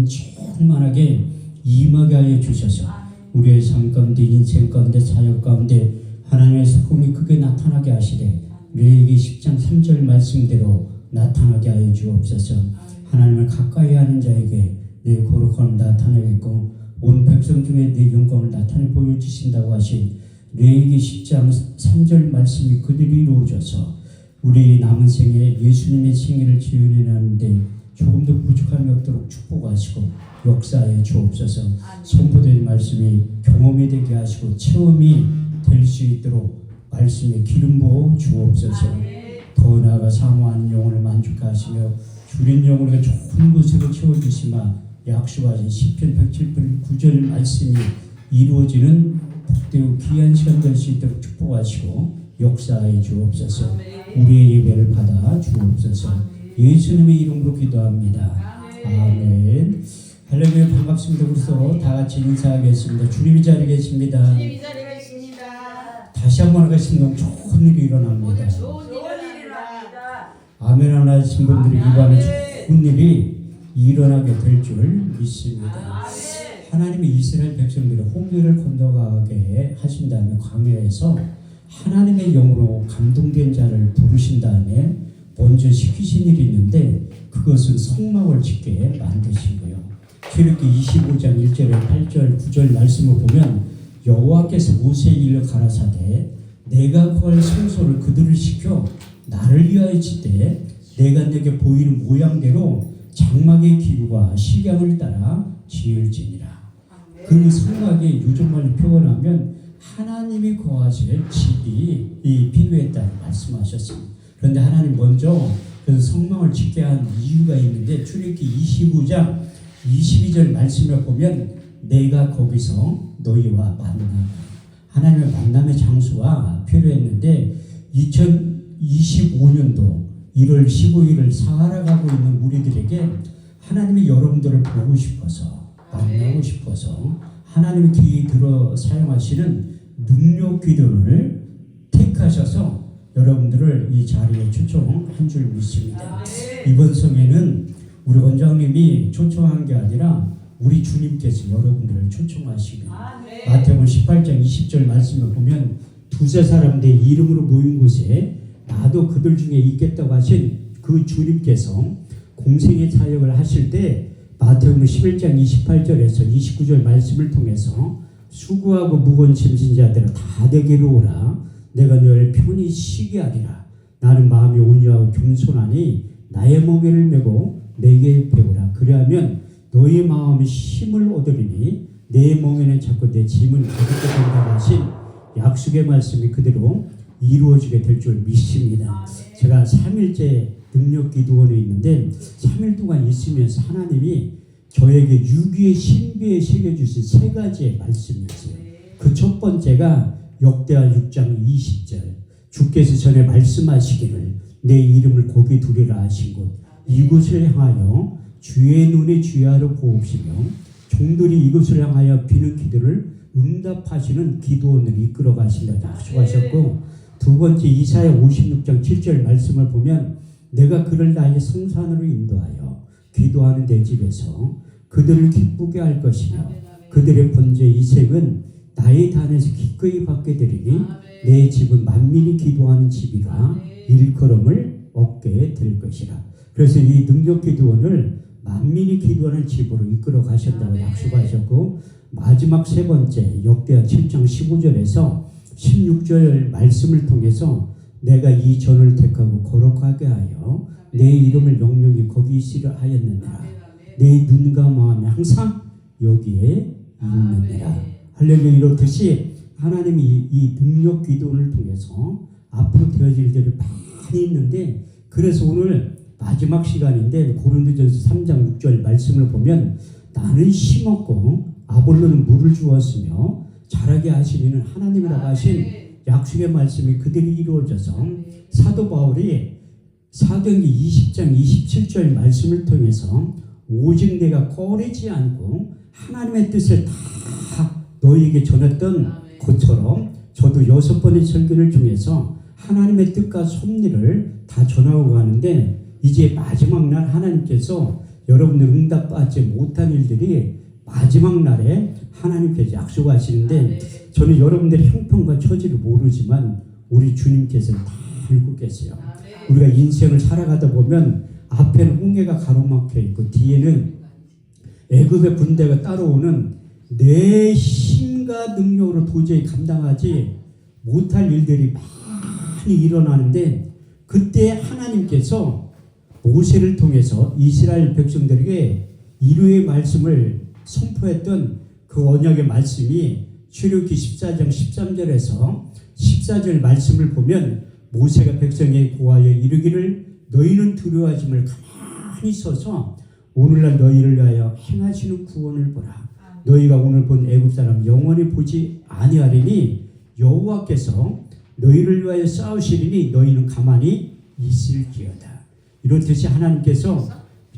충만하게 임하게 하여 주셔서 우리의 삶 가운데, 인생 가운데, 사역 가운데 하나님의 성공이 크게 나타나게 하시되 레위기 10장 3절 말씀대로 나타나게 하여 주옵소서. 하나님을 가까이 하는 자에게 내 거룩함을 나타내겠고 온 백성 중에 내 영광을 나타내 보여주신다고 하신 레위기 10장 3절 말씀이 그대로 이루어져서 우리 남은 생에 예수님의 생애를 지어내는데 조금 더 부족함이 없도록 축복하시고 역사에 주옵소서. 선포된 말씀이 경험이 되게 하시고 체험이 될 수 있도록 말씀에 기름 부어 주옵소서. 더 나아가 사모하는 영혼을 만족하시며 주린 영혼을 좋은 곳으로 채워주시마 약속하신 시편 107편 9절 말씀이 이루어지는 복되고 귀한 시간 될 수 있도록 축복하시고 역사해 주옵소서. 우리의 예배를 받아 주옵소서. 예수님의 이름으로 기도합니다. 아멘. 할렐루야. 반갑습니다. 우리 서로 다 같이 인사하겠습니다. 주님이 자리에 계십니다. 다시 한번 하겠습니다. 좋은 일이 일어납니다. 아멘 하나 하신 분들이 이번에 좋은 일이 일어나게 될 줄 믿습니다. 하나님이 이스라엘 백성들의 홍해를 건너가게 하신 다음에 광야에서 하나님의 영으로 감동된 자를 부르신 다음에 먼저 시키신 일이 있는데 그것은 성막을 짓게 만드시고요. 출애굽기 25장 1절에 8절 9절 말씀을 보면 여호와께서 모세에게 일러 가라사대 내가 구할 성소를 그들을 시켜 나를 위하여 짓되 내가 내게 보이는 모양대로 장막의 기구와 식양을 따라 지을지니라. 그 성막의 요즘말로 표현하면 하나님이 거하실 집이 필요했다고 말씀하셨습니다. 그런데 하나님 먼저 그 성막을 짓게 한 이유가 있는데 출애굽기 25장 22절 말씀을 보면 내가 거기서 너희와 만나 하나님의 만남의 장소가 필요했는데 2025년도 1월 15일을 살아가고 있는 우리들에게 하나님이 여러분들을 보고 싶어서 만나고 싶어서 하나님의 귀에 들어 사용하시는 능력 기도를 택하셔서 여러분들을 이 자리에 초청한 줄 믿습니다. 이번 성에는 우리 원장님이 초청한 게 아니라 우리 주님께서 여러분들을 초청하시고 마태복음 18장 20절 말씀을 보면 두세 사람 내 이름으로 모인 곳에 나도 그들 중에 있겠다고 하신 그 주님께서 공생의 사역을 하실 때 마태복음 11장 28절에서 29절 말씀을 통해서 수고하고 무거운 짐진 자들아 다 내게로 오라 내가 너를 편히 쉬게 하리라 나는 마음이 온유하고 겸손하니 나의 멍에를 메고 내게 배우라 그리하면 너의 마음이 힘을 얻으리니 내 멍에는 자꾸 내 짐은 가볍게 된다고 하신 약속의 말씀이 그대로 이루어지게 될 줄 믿습니다. 제가 3일째 능력기도원에 있는데 3일 동안 있으면서 하나님이 저에게 유기의 신비에 새겨주신 세 가지의 말씀이 있어요. 그 첫 번째가 역대하 6장 20절 주께서 전에 말씀하시기를 내 이름을 거기 두리라 하신 곳 이곳을 향하여 주의 눈이 주야로 보옵시며 종들이 이곳을 향하여 비는 기도를 응답하시는 기도원을 이끌어 가신다고 약속하셨고 두 번째 이사야 56장 7절 말씀을 보면 내가 그를 나의 성산으로 인도하여 기도하는 내 집에서 그들을 기쁘게 할 것이며 그들의 번제 이색은 나의 단에서 기꺼이 받게 되리니 내 집은 만민이 기도하는 집이라 일컬음을 얻게 될 것이라. 그래서 이 능력기도원을 만민이 기도하는 집으로 이끌어 가셨다고 약속하셨고 마지막 세 번째 역대하 7장 15절에서 16절 말씀을 통해서 내가 이 전을 택하고 거룩하게 하여 내 이름을 영영히 거기 있으려 하였느니라 내 눈과 마음이 항상 여기에 있느니라. 할렐루야. 이렇듯이 하나님이 이 능력 기도를 통해서 앞으로 되어질 일들이 많이 있는데 그래서 오늘 마지막 시간인데 고린도전서 3장 6절 말씀을 보면 나는 심었고 아볼로는 물을 주었으며 자라게 하시는 하나님이라고 하신 약속의 말씀이 그대로 이루어져서 사도 바울이 사도행전 20장 27절 말씀을 통해서 오직 내가 꺼리지 않고 하나님의 뜻을 다 너희에게 전했던 것처럼 저도 6번의 설교를 통해서 하나님의 뜻과 섭리를 다 전하고 가는데 이제 마지막 날 하나님께서 여러분들 응답받지 못한 일들이 마지막 날에 하나님께서 약속하시는데 저는 여러분들의 형편과 처지를 모르지만 우리 주님께서는 다 알고 계세요. 우리가 인생을 살아가다 보면 앞에는 홍해가 가로막혀 있고 뒤에는 애굽의 군대가 따라오는 내 힘과 능력으로 도저히 감당하지 못할 일들이 많이 일어나는데 그때 하나님께서 모세를 통해서 이스라엘 백성들에게 이루의 말씀을 선포했던 그 언약의 말씀이 출애굽기 14장 13절에서 14절 말씀을 보면 모세가 백성에게 고하여 이르기를 너희는 두려워하지 말고 가만히 서서 오늘날 너희를 위하여 행하시는 구원을 보라. 너희가 오늘 본 애굽 사람 영원히 보지 아니하리니 여호와께서 너희를 위하여 싸우시리니 너희는 가만히 있을지어다. 이렇듯이 하나님께서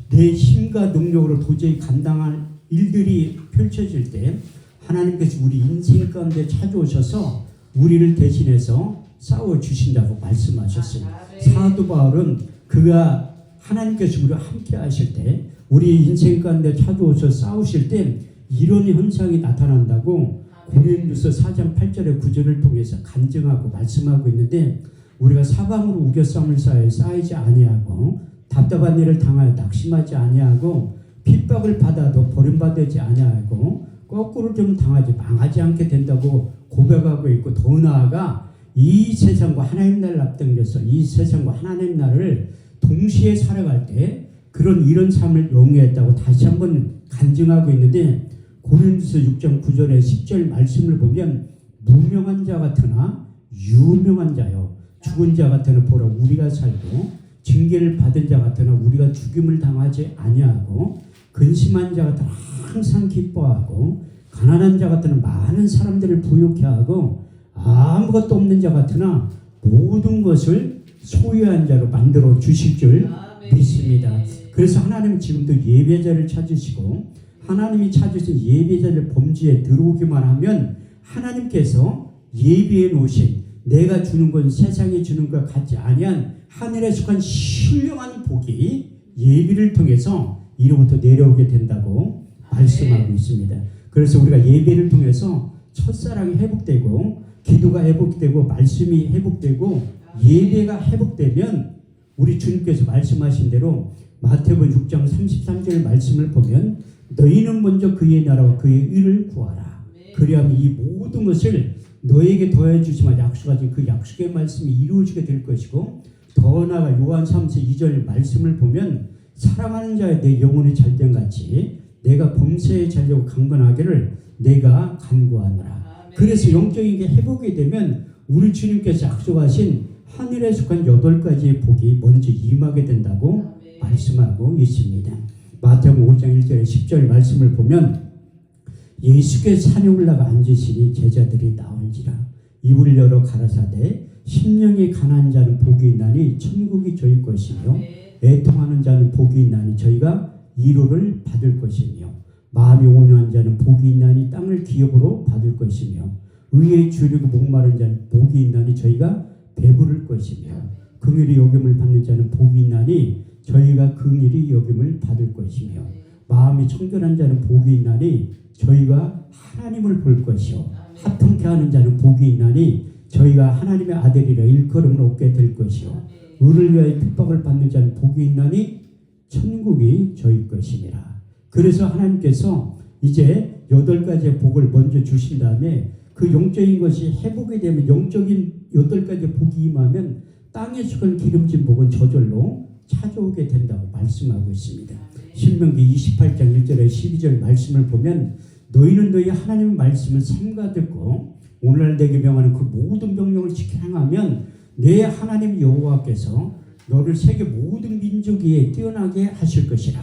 내 힘과 능력으로 도저히 감당할 일들이 펼쳐질 때 하나님께서 우리 인생 가운데 찾아오셔서 우리를 대신해서 싸워주신다고 말씀하셨어요. 사도 바울은 그가 하나님께서 우리와 함께 하실 때 우리 인생 가운데 찾아오셔서 싸우실 때 이런 현상이 나타난다고 고린도서 4장 8절의 9절을 통해서 간증하고 말씀하고 있는데 우리가 사방으로 우겨싸움을 쌓이지 아니하고 답답한 일을 당하여 낙심하지 아니하고 핍박을 받아도 버림받지 아니하고 거꾸로 좀 당하지 망하지 않게 된다고 고백하고 있고 더 나아가 이 세상과 하나님 나라를 앞당겨서 이 세상과 하나님 나라를 동시에 살아갈 때 이런 삶을 영위했다고 다시 한번 간증하고 있는데 고린도서 6장 9절에 10절 말씀을 보면 무명한 자 같으나 유명한 자요 죽은 자 같으나 보라 우리가 살고 징계를 받은 자 같으나 우리가 죽임을 당하지 아니하고 근심한 자 같으나 항상 기뻐하고 가난한 자 같으나 많은 사람들을 부유케 하고 아무것도 없는 자 같으나 모든 것을 소유한 자로 만들어 주실 줄 믿습니다. 그래서 하나님은 지금도 예배자를 찾으시고 하나님이 찾으신 예배자를 범주에 들어오기만 하면 하나님께서 예비해 놓으신 내가 주는 건 세상이 주는 것 같지 아니한 하늘에 속한 신령한 복이 예비를 통해서 이로부터 내려오게 된다고 말씀하고 있습니다. 그래서 우리가 예배를 통해서 첫사랑이 회복되고 기도가 회복되고 말씀이 회복되고 예배가 회복되면 우리 주님께서 말씀하신 대로 마태복음 6장 33절 말씀을 보면 너희는 먼저 그의 나라와 그의 의를 구하라. 그리하면 이 모든 것을 너에게 더해 주시면 약속하신 그 약속의 말씀이 이루어지게 될 것이고 더 나아가 요한 3서 2절 말씀을 보면 사랑하는 자의 내 영혼이 잘된 같이 내가 범사에 잘되고 강건하기를 내가 간구하노라. 그래서 영적인 게 회복이 되면 우리 주님께서 약속하신 하늘에 속한 8가지의 복이 먼저 임하게 된다고 말씀하고 있습니다. 마태복음 5장 1절에 10절 말씀을 보면 예수께서 산에 올라가 앉으시니 제자들이 나온지라 입을 열어 가라사대 심령이 가난한 자는 복이 있나니 천국이 저희 것이며 애통하는 자는 복이 있나니 저희가 위로를 받을 것이며 마음이 온유한 자는 복이 있나니 땅을 기업으로 받을 것이며 의에 주리고 목마른 자는 복이 있나니 저희가 배부를 것이며 긍휼히 여김을 받는 자는 복이 있나니 저희가 긍휼히 여김을 받을 것이며 마음이 청결한 자는 복이 있나니 저희가 하나님을 볼 것이요 합통케 하는 자는 복이 있나니 저희가 하나님의 아들이라 일컬음을 얻게 될 것이요 의를 위하여 핍박을 받는 자는 복이 있나니 천국이 저희 것이니라. 그래서 하나님께서 이제 8가지의 복을 먼저 주신 다음에 그 영적인 것이 회복이 되면 영적인 8가지 복이 임하면 땅에 속한 기름진 복은 저절로 찾아오게 된다고 말씀하고 있습니다. 신명기 28장 1절에 12절 말씀을 보면 너희는 너희 하나님의 말씀을 삼가 듣고 오늘날 내게 명하는 그 모든 명령을 지켜 행하면 내 하나님 여호와께서 너를 세계 모든 민족 위에 뛰어나게 하실 것이라.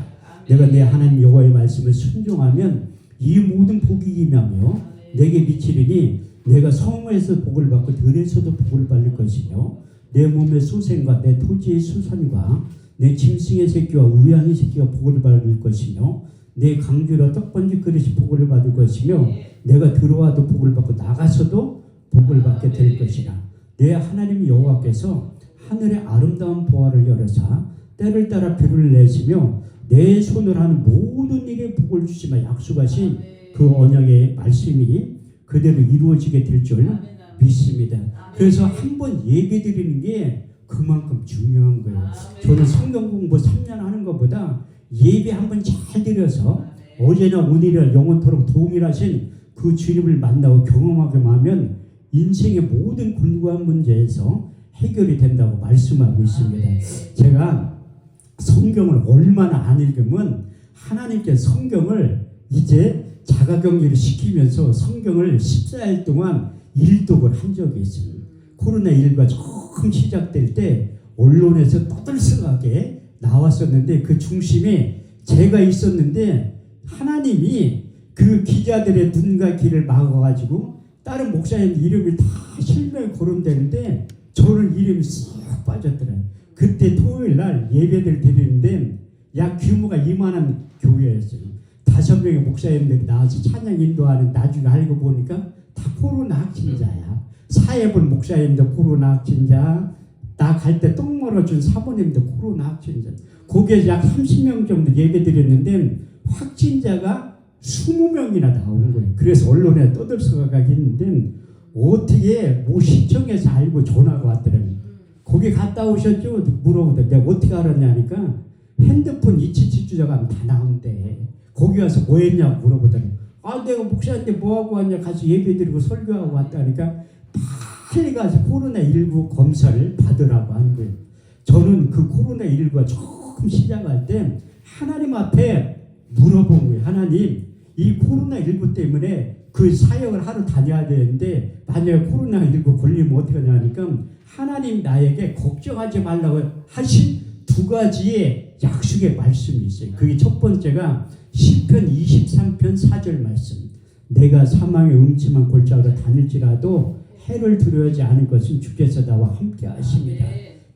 내가 내 하나님 여호와의 말씀을 순종하면 이 모든 복이 임하며 내게 미치리니 내가 성에서 복을 받고 들에서도 복을 받을 것이며 내 몸의 소생과 내 토지의 수산과 내 짐승의 새끼와 우양의 새끼가 복을 받을 것이며 내 강주라 떡번지 그릇이 복을 받을 것이며 내가 들어와도 복을 받고 나가서도 복을 받게 될 것이라. 내 하나님 여호와께서 하늘의 아름다운 보화를 열어사 때를 따라 비를 내시며 내 손을 하는 모든 일에 복을 주시마 약속하신 그 언약의 말씀이 그대로 이루어지게 될 줄 믿습니다. 그래서 한번 예배 드리는 게 그만큼 중요한 거예요. 저는 성경 공부 3년 하는 것보다 예배 한번 잘 드려서 어제나 오늘이나 영원토록 동일하신 그 주님을 만나고 경험하게만 하면 인생의 모든 곤고한 문제에서 해결이 된다고 말씀하고 있습니다. 제가 성경을 얼마나 안 읽으면 하나님께서 성경을 이제 자가격리를 시키면서 성경을 14일 동안 일독을 한 적이 있습니다. 코로나19가 처음 시작될 때 언론에서 떠들썩하게 나왔었는데 그 중심에 제가 있었는데 하나님이 그 기자들의 눈과 귀를 막아가지고 다른 목사님 이름이 다 실명이 거론되는데 저는 이름이 싹 빠졌더라고요. 그때 토요일날 예배를 드리는데 약 규모가 이만한 교회였어요. 5명의 목사님들이 나와서 찬양 인도하는 나중에 알고 보니까 다 코로나 확진자야. 사회본 목사님도 코로나 확진자, 나 갈 때 똥 멀어준 사모님도 코로나 확진자. 거기에 약 30명 정도 예배 드렸는데 확진자가 20명이나 나온 거예요. 그래서 언론에 떠들썩하게 했는데 어떻게 모 시청에서 알고 전화가 왔더라고요. 거기 갔다 오셨죠? 물어보더니 내가 어떻게 알았냐니까 핸드폰 이치치주자가 하면 다 나온대. 거기 와서 뭐 했냐고 물어보더니 내가 목사한테 뭐하고 왔냐 가서 예배드리고 설교하고 왔다니까 빨리 가서 코로나19 검사를 받으라고 하는 거예요. 저는 그 코로나19가 처음 시작할 때 하나님 앞에 물어본 거예요. 하나님, 이 코로나19 때문에 그 사역을 하러 다녀야 되는데 만약에 코로나19 걸리면 어떻게 하냐니까 하나님 나에게 걱정하지 말라고 하신 2가지의 약속의 말씀이 있어요. 그게 첫 번째가 시편 23편 4절 말씀. 내가 사망의 음침한 골짜기로 다닐지라도 해를 두려워하지 않을 것은 주께서 나와 함께 하십니다.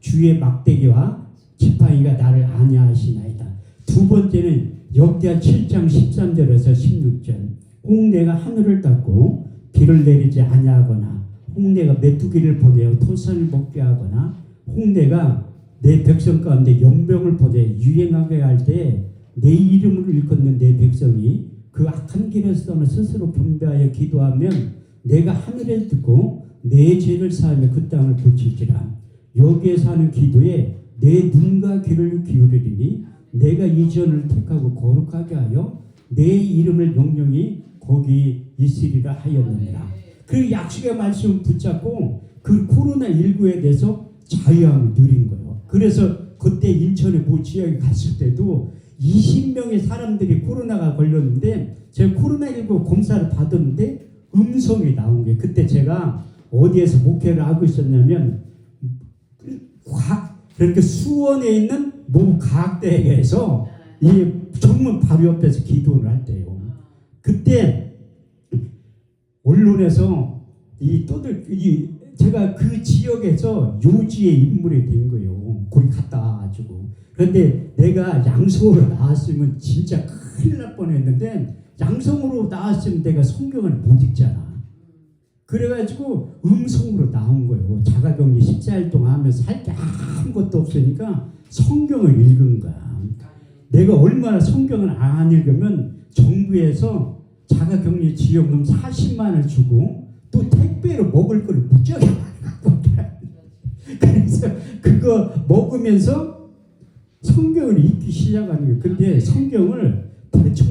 주의 막대기와 지팡이가 나를 안위하시나이다. 두 번째는 역대하 7장 13절에서 16절. 홍내가 하늘을 닫고 비를 내리지 아니하거나 홍내가 메뚜기를 보내어 토산을 먹게 하거나 홍내가 내 백성 가운데 연병을 보내 유행하게 할 때 내 이름을 일컫는 내 백성이 그 악한 길에서 떠나 스스로 겸비하여 기도하면 내가 하늘에 듣고 내 죄를 사하며 그 땅을 고칠지라. 여기에서 하는 기도에 내 눈과 귀를 기울이리니 내가 이 지연을 택하고 거룩하게 하여 내 이름을 영영히 거기 있으리라 하였느니라. 그 약속의 말씀을 붙잡고 그 코로나19에 대해서 자유함을 누린 거예요. 그래서 그때 인천의 모 지역에 갔을 때도 20명의 사람들이 코로나가 걸렸는데 제가 코로나19 검사를 받았는데 음성이 나온 게 그때 제가 어디에서 목회를 하고 있었냐면 그렇게 수원에 있는 모 과학대학에서 이 정문 바로 옆에서 기도를 할 때요. 그때 언론에서 제가 그 지역에서 요지의 인물이 된 거예요. 거기 갔다 와가지고. 그런데 내가 양성으로 나왔으면 진짜 큰일 날 뻔했는데 양성으로 나왔으면 내가 성경을 못 읽잖아. 그래가지고 음성으로 나온 거예요. 자가격리 14일 동안 하면서 할 게 아무것도 없으니까 성경을 읽은 거야. 내가 얼마나 성경을 안 읽으면 정부에서 자가격리 지원금 40만을 주고 또 택배로 먹을 걸 무지하게 많이 갖고 온다. 그래서 그거 먹으면서 성경을 읽기 시작하는 거예요. 근데 성경을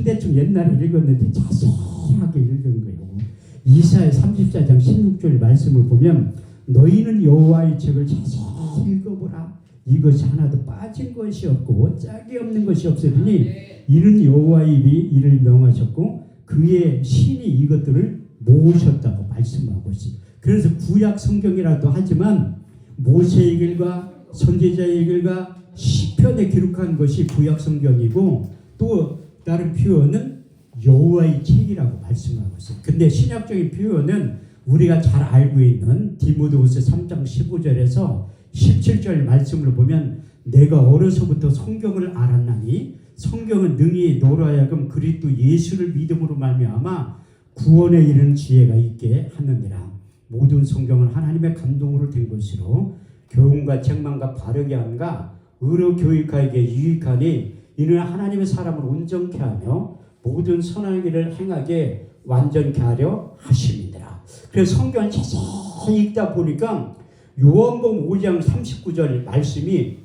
대충 옛날에 읽었는데 자세하게 읽은 거예요. 이사야 34장 16절 말씀을 보면 너희는 여호와의 책을 자세히 읽어보라. 이것이 하나도 빠진 것이 없고 짝이 없는 것이 없으니 이는 여호와의 입이 이를 명하셨고 그의 신이 이것들을 모으셨다고 말씀하고 있습니다. 그래서 구약 성경이라도 하지만 모세의 글과 선지자의 글과 시편에 기록한 것이 구약 성경이고 또 다른 표현은 여호와의 책이라고 말씀하고 있어요. 근데 신약적인 표현은 우리가 잘 알고 있는 디모데후서 3장 15절에서 17절 말씀을 보면 내가 어려서부터 성경을 알았나니 성경은 능히 너로 하여금 그리스도 예수를 믿음으로 말미암아 구원에 이르는 지혜가 있게 하느니라. 모든 성경은 하나님의 감동으로 된 것으로 교훈과 책망과 바르게 함과 의로 교육하기에 유익하니 이는 하나님의 사람을 온전케 하며 모든 선한 길을 행하게 완전케 하려 하심이니라. 그래서 성경을 자세히 읽다 보니까 요한복음 5장 39절 말씀이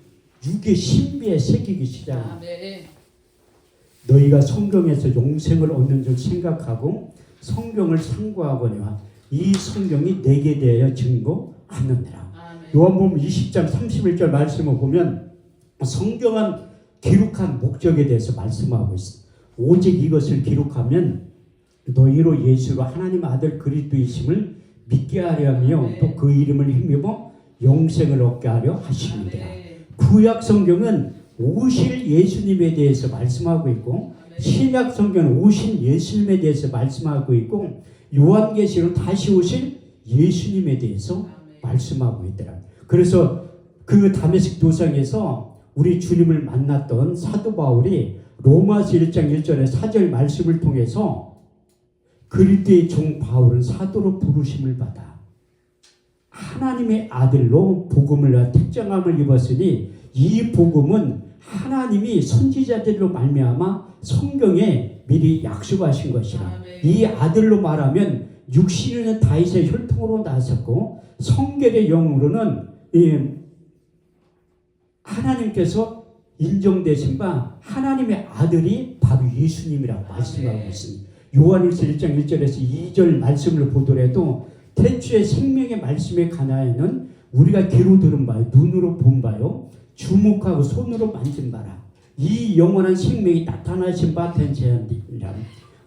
육의 신비에 새기기 시작합니다. 너희가 성경에서 용생을 얻는 줄 생각하고 성경을 상고하거니와 이 성경이 내게 대하여 증거하느니라. 요한복음 20장 31절 말씀을 보면 성경은 기록한 목적에 대해서 말씀하고 있습니다. 오직 이것을 기록하면 너희로 예수로 하나님의 아들 그리스도이심을 믿게 하려 하며 또 그 이름을 힘입어 영생을 얻게 하려 하십니다. 구약 성경은 오실 예수님에 대해서 말씀하고 있고 신약 성경은 오신 예수님에 대해서 말씀하고 있고 요한계시록 다시 오실 예수님에 대해서 말씀하고 있더라. 그래서 그 다메섹 도상에서 우리 주님을 만났던 사도 바울이 로마서 1장 1절의 4절 말씀을 통해서 그리스도의 종 바울은 사도로 부르심을 받아 하나님의 아들로 복음을 특정함을 입었으니 이 복음은 하나님이 선지자들로 말미암아 성경에 미리 약속하신 것이라. 이 아들로 말하면 육신은 다윗의 혈통으로 나섰고 성결의 영으로는 하나님께서 인정되신 바 하나님의 아들이 바로 예수님이라고 말씀하고 있습니다. 요한일서 1장 1절에서 2절 말씀을 보더라도 태초에 생명의 말씀에 관하여는 우리가 귀로 들은 바요 눈으로 본 바요 주목하고 손으로 만진 바라. 이 영원한 생명이 나타나신 바 된 제한이라.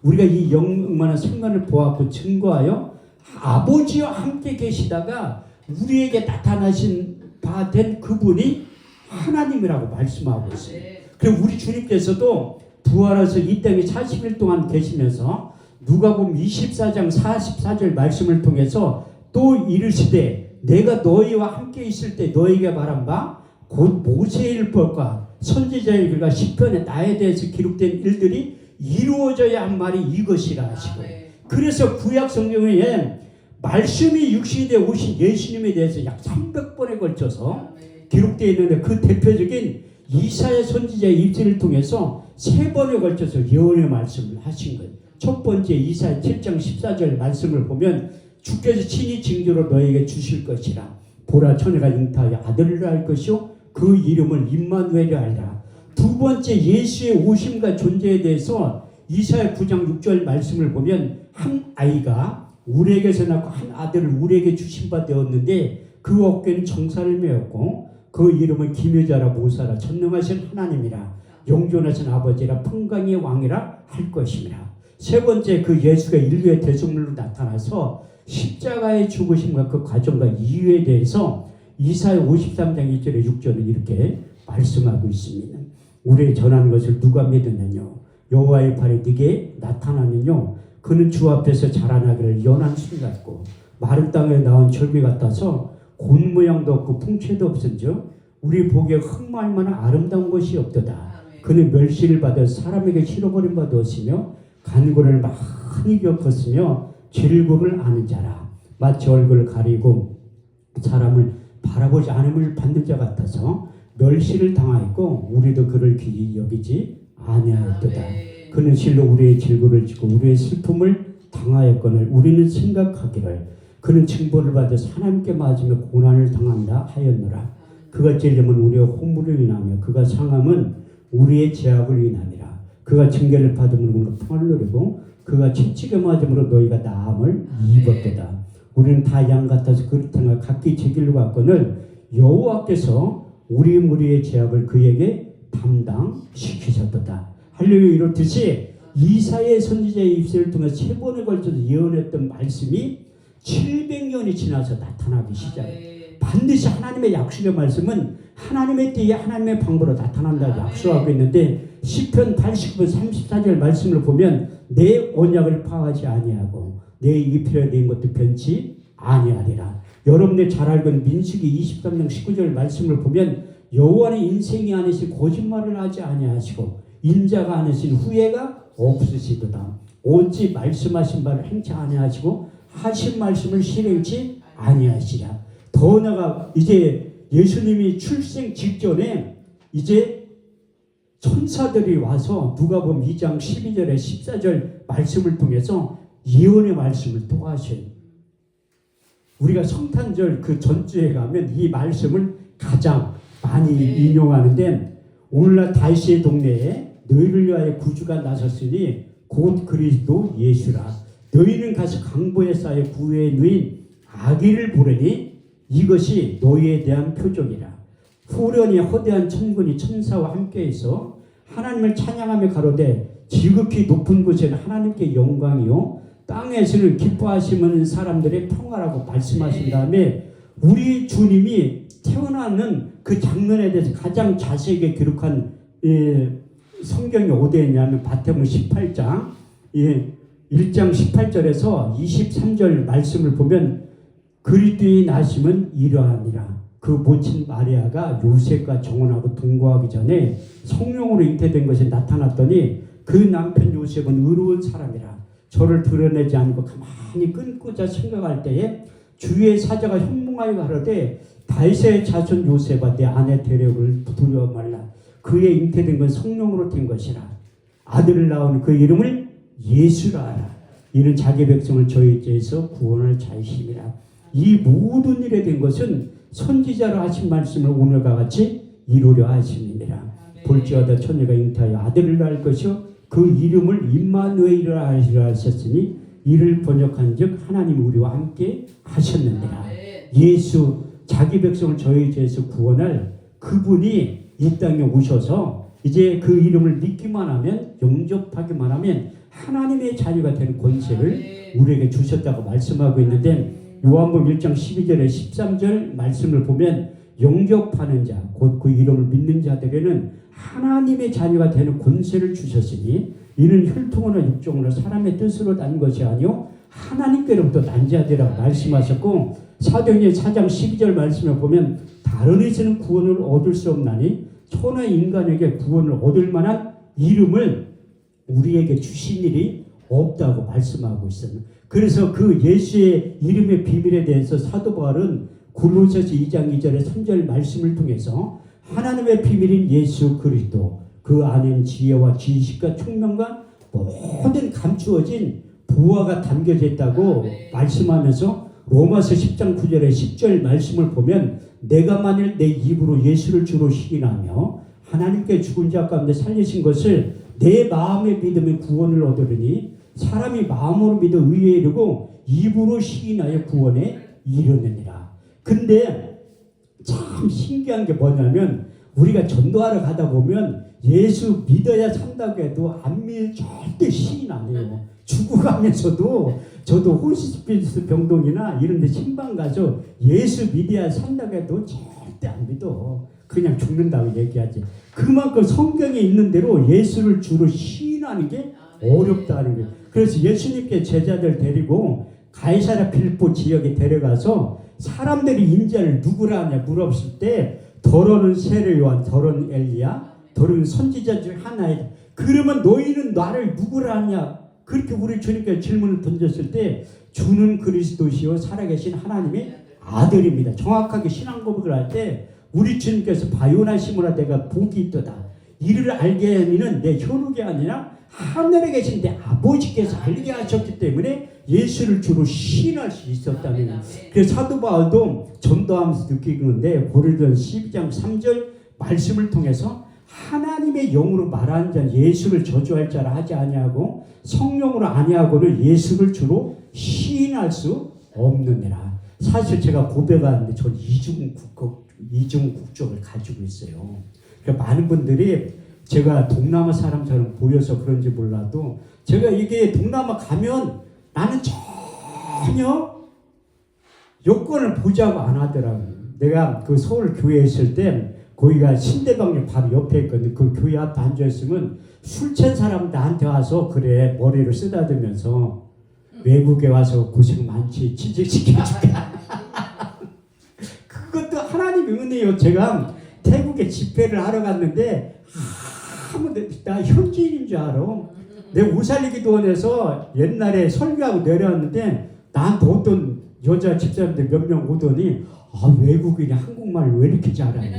우리가 이 영원한 생명을 보았고 증거하여 아버지와 함께 계시다가 우리에게 나타나신 바 된 그분이 하나님이라고 말씀하고 있습니다. 그리고 우리 주님께서도 부활해서 이 땅에 40일 동안 계시면서 누가복음 24장 44절 말씀을 통해서 또 이르시되 내가 너희와 함께 있을 때 너희에게 말한 바 곧 모세의 율법과 선지자의 글과 시편에 나에 대해서 기록된 일들이 이루어져야 한 말이 이것이라 하시고 그래서 구약 성경에 말씀이 육신이 되어 오신 예수님에 대해서 약 300번에 걸쳐서 기록되어 있는데 그 대표적인 이사야 선지자의 입술을 통해서 3번에 걸쳐서 예언의 말씀을 하신 거예요. 첫 번째 이사야 7장 14절 말씀을 보면 주께서 친히 징조로 너에게 주실 것이라. 보라 처녀가 잉타하여 아들을 낳을 것이요 그 이름을 임마누엘이라 하리라. 두 번째 예수의 오심과 존재에 대해서 이사야 9장 6절 말씀을 보면 한 아이가 우리에게서 낳고 한 아들을 우리에게 주신 바 되었는데 그 어깨는 정사를 메었고 그 이름은 기묘자라 모사라 전능하신 하나님이라 영존하신 아버지라 평강의 왕이라 할 것입니다. 세 번째 그 예수가 인류의 대속물로 나타나서 십자가의 죽으심과 그 과정과 이유에 대해서 이사야 53장 1절에 6절은 이렇게 말씀하고 있습니다. 우리의 전하는 것을 누가 믿느냐뇨 여호와의 팔이 네게 나타나면요 그는 주 앞에서 자라나기를 연한 순 같고 마른 땅에 나온 절미 같아서 곤 모양도 없고 풍채도 없은즉 우리 보기에 흙말 만한 아름다운 것이 없도다. 그는 멸시를 받아 사람에게 실어버린 바 되었으며 간고를 많이 겪었으며 질곡을 아는 자라. 마치 얼굴을 가리고 사람을 바라보지 않음을 받는 자 같아서 멸시를 당하였고 우리도 그를 귀히 여기지 아니하였도다. 그는 실로 우리의 질고를 지고 우리의 슬픔을 당하였거늘 우리는 생각하기를 그는 징벌을 받아 하나님께 맞으며 고난을 당한다 하였노라. 그가 찔림은 우리의 허물을 인하며 그가 상함은 우리의 죄악을 인함이라. 그가 징계를 받음으로 우리가 평안을 누리고 그가 채찍에 맞음으로 너희가 나음을 입었도다. 우리는 다 양 같아서 그릇행을 각기 제 길로 갔거늘 여호와께서 우리 무리의 죄악을 그에게 담당시키셨도다. 할렐루야. 이렇듯이 이사야 선지자의 입술을 통해 3번에 걸쳐서 예언했던 말씀이 700년이 지나서 나타나기 시작해요. 반드시 하나님의 약속의 말씀은 하나님의 때에 하나님의 방법으로 나타난다고 약속하고 있는데 시편 89편 34절 말씀을 보면 내 언약을 파하지 아니하고 내 입술에 낸 것도 변치 아니하리라. 여러분들 잘 알고 있는 민수기 23장 19절 말씀을 보면 여호와는 인생이 아니시 거짓말을 하지 아니하시고 인자가 아니신 후회가 없으시도다. 오직 말씀하신 바를 행치 아니하시고 하신 말씀을 실행치 아니하시랴. 더 나아가 이제 예수님이 출생 직전에 이제 천사들이 와서 누가복음 2장 12절에 14절 말씀을 통해서 예언의 말씀을 또 하셔요. 우리가 성탄절 그 전주에 가면 이 말씀을 가장 많이 인용하는데, 오늘날 다윗의 동네에 너희를 위하여 구주가 나섰으니 곧 그리스도 예수라. 너희는 가서 강보에 쌓여 구에 누인 아기를 보려니 이것이 너희에 대한 표적이라. 후련히 허대한 천군이 천사와 함께해서 하나님을 찬양하며 가로되 지극히 높은 곳에는 하나님께 영광이요 땅에서는 기뻐하시는 사람들의 평화라고 말씀하신 다음에 우리 주님이 태어나는 그 장면에 대해서 가장 자세하게 기록한 성경이 어디에 있냐면 마태복음 18장 1장 18절에서 23절 말씀을 보면 그리스도의 나심은 이러하니라. 그 모친 마리아가 요셉과 정혼하고 동거하기 전에 성령으로 잉태된 것이 나타났더니 그 남편 요셉은 의로운 사람이라. 저를 드러내지 않고 가만히 끊고자 생각할 때에 주의 사자가 현몽하여 가로되 다윗의 자손 요셉아 내 아내 데려를 두려워 말라. 그의 잉태된 건 성령으로 된 것이라. 아들을 낳은 그 이름을 예수라 하라. 이는 자기 백성을 저희 죄에서 구원할 자의 힘이라. 이 모든 일에 된 것은 선지자로 하신 말씀을 오늘과 같이 이루려 하심이니라. 볼지어다 처녀가 잉태하여 아들을 낳을 것이요 그 이름을 임마누엘이라 하시라 하셨으니 이를 번역한즉 하나님 우리와 함께 하셨느니라. 예수 자기 백성을 저희 죄에서 구원할 그분이 이 땅에 오셔서 이제 그 이름을 믿기만 하면, 영접하기만 하면 하나님의 자녀가 되는 권세를 우리에게 주셨다고 말씀하고 있는데, 요한복음 1장 12절에 13절 말씀을 보면 영접하는 자, 곧 그 이름을 믿는 자들에게는 하나님의 자녀가 되는 권세를 주셨으니 이는 혈통으로 육종으로 사람의 뜻으로 난 것이 아니요 하나님께로부터 난 자들이라고 말씀하셨고, 사도행전 4장 12절 말씀을 보면 다른 이에서는 구원을 얻을 수 없나니 천하 인간에게 구원을 얻을 만한 이름을 우리에게 주신 일이 없다고 말씀하고 있습니다. 그래서 그 예수의 이름의 비밀에 대해서 사도 바울은 골로새서 2장 2절의 3절 말씀을 통해서 하나님의 비밀인 예수 그리스도, 그 안에는 지혜와 지식과 총명과 모든 감추어진 보화가 담겨져 있다고 말씀하면서 로마서 10장 9절의 10절 말씀을 보면 내가 만일 내 입으로 예수를 주로 시인하며 하나님께 죽은 자 가운데 살리신 것을 내 마음에 믿으면 구원을 얻으리니 사람이 마음으로 믿어 의에 이르고 입으로 시인하여 구원에 이르느니라. 근데 참 신기한 게 뭐냐면 우리가 전도하러 가다 보면 예수 믿어야 산다고 해도 안 믿으면 절대 시인 안 해요. 죽어가면서도 저도 호스피스 병동이나 이런 데 신방 가서 예수 믿어야 산다고 해도 절대 안 믿어. 그냥 죽는다고 얘기하지. 그만큼 성경에 있는 대로 예수를 주로 시인하는 게 어렵다는 거예요. 그래서 예수님께 제자들 데리고 가이사랴 빌립보 지역에 데려가서 사람들이 인자를 누구라 하냐 물었을 때 더러는 세례 요한, 더러는 엘리야, 더러는 선지자 중 하나에 그러면 너희는 나를 누구라 하냐 그렇게 우리 주님께 질문을 던졌을 때 주는 그리스도시요 살아계신 하나님의 아들입니다. 정확하게 신앙 고백을 할 때 우리 주님께서 바요나 시므라 내가 복이 있도다. 이를 알게 하니는 내 혈육이 아니라 하늘에 계신 내 아버지께서 알게 하셨기 때문에 예수를 주로 시인할 수 있었다는 거예요. 그래서 사도 바울도 전도하면서 느끼는 건데 고린도전서 12장 3절 말씀을 통해서 하나님의 영으로 말하는 자는 예수를 저주할 자라 하지 아니하고 성령으로 아니하고는 예수를 주로 시인할 수 없느니라. 사실 제가 고백하는데 전 이중 국적을 가지고 있어요. 그러니까 많은 분들이 제가 동남아 사람처럼 보여서 그런지 몰라도 제가 이게 동남아 가면 나는 전혀 여권을 보자고 안 하더라고요. 내가 그 서울 교회에 있을 때 거기가 신대방역 바로 옆에 있거든요. 그 교회 앞에 앉아있으면 술 취한 사람 나한테 와서 그래 머리를 쓰다듬면서 외국에 와서 고생 많지 취직시켜줄까. 그것도 하나님의 은혜요. 제가 태국에 집회를 하러 갔는데 나 현지인인 줄 알아. 내가 우살리기도원에서 옛날에 설교하고 내려왔는데 나한테 어떤 여자 집사님들 몇 명 오더니 외국인이 한국말을 왜 이렇게 잘하냐.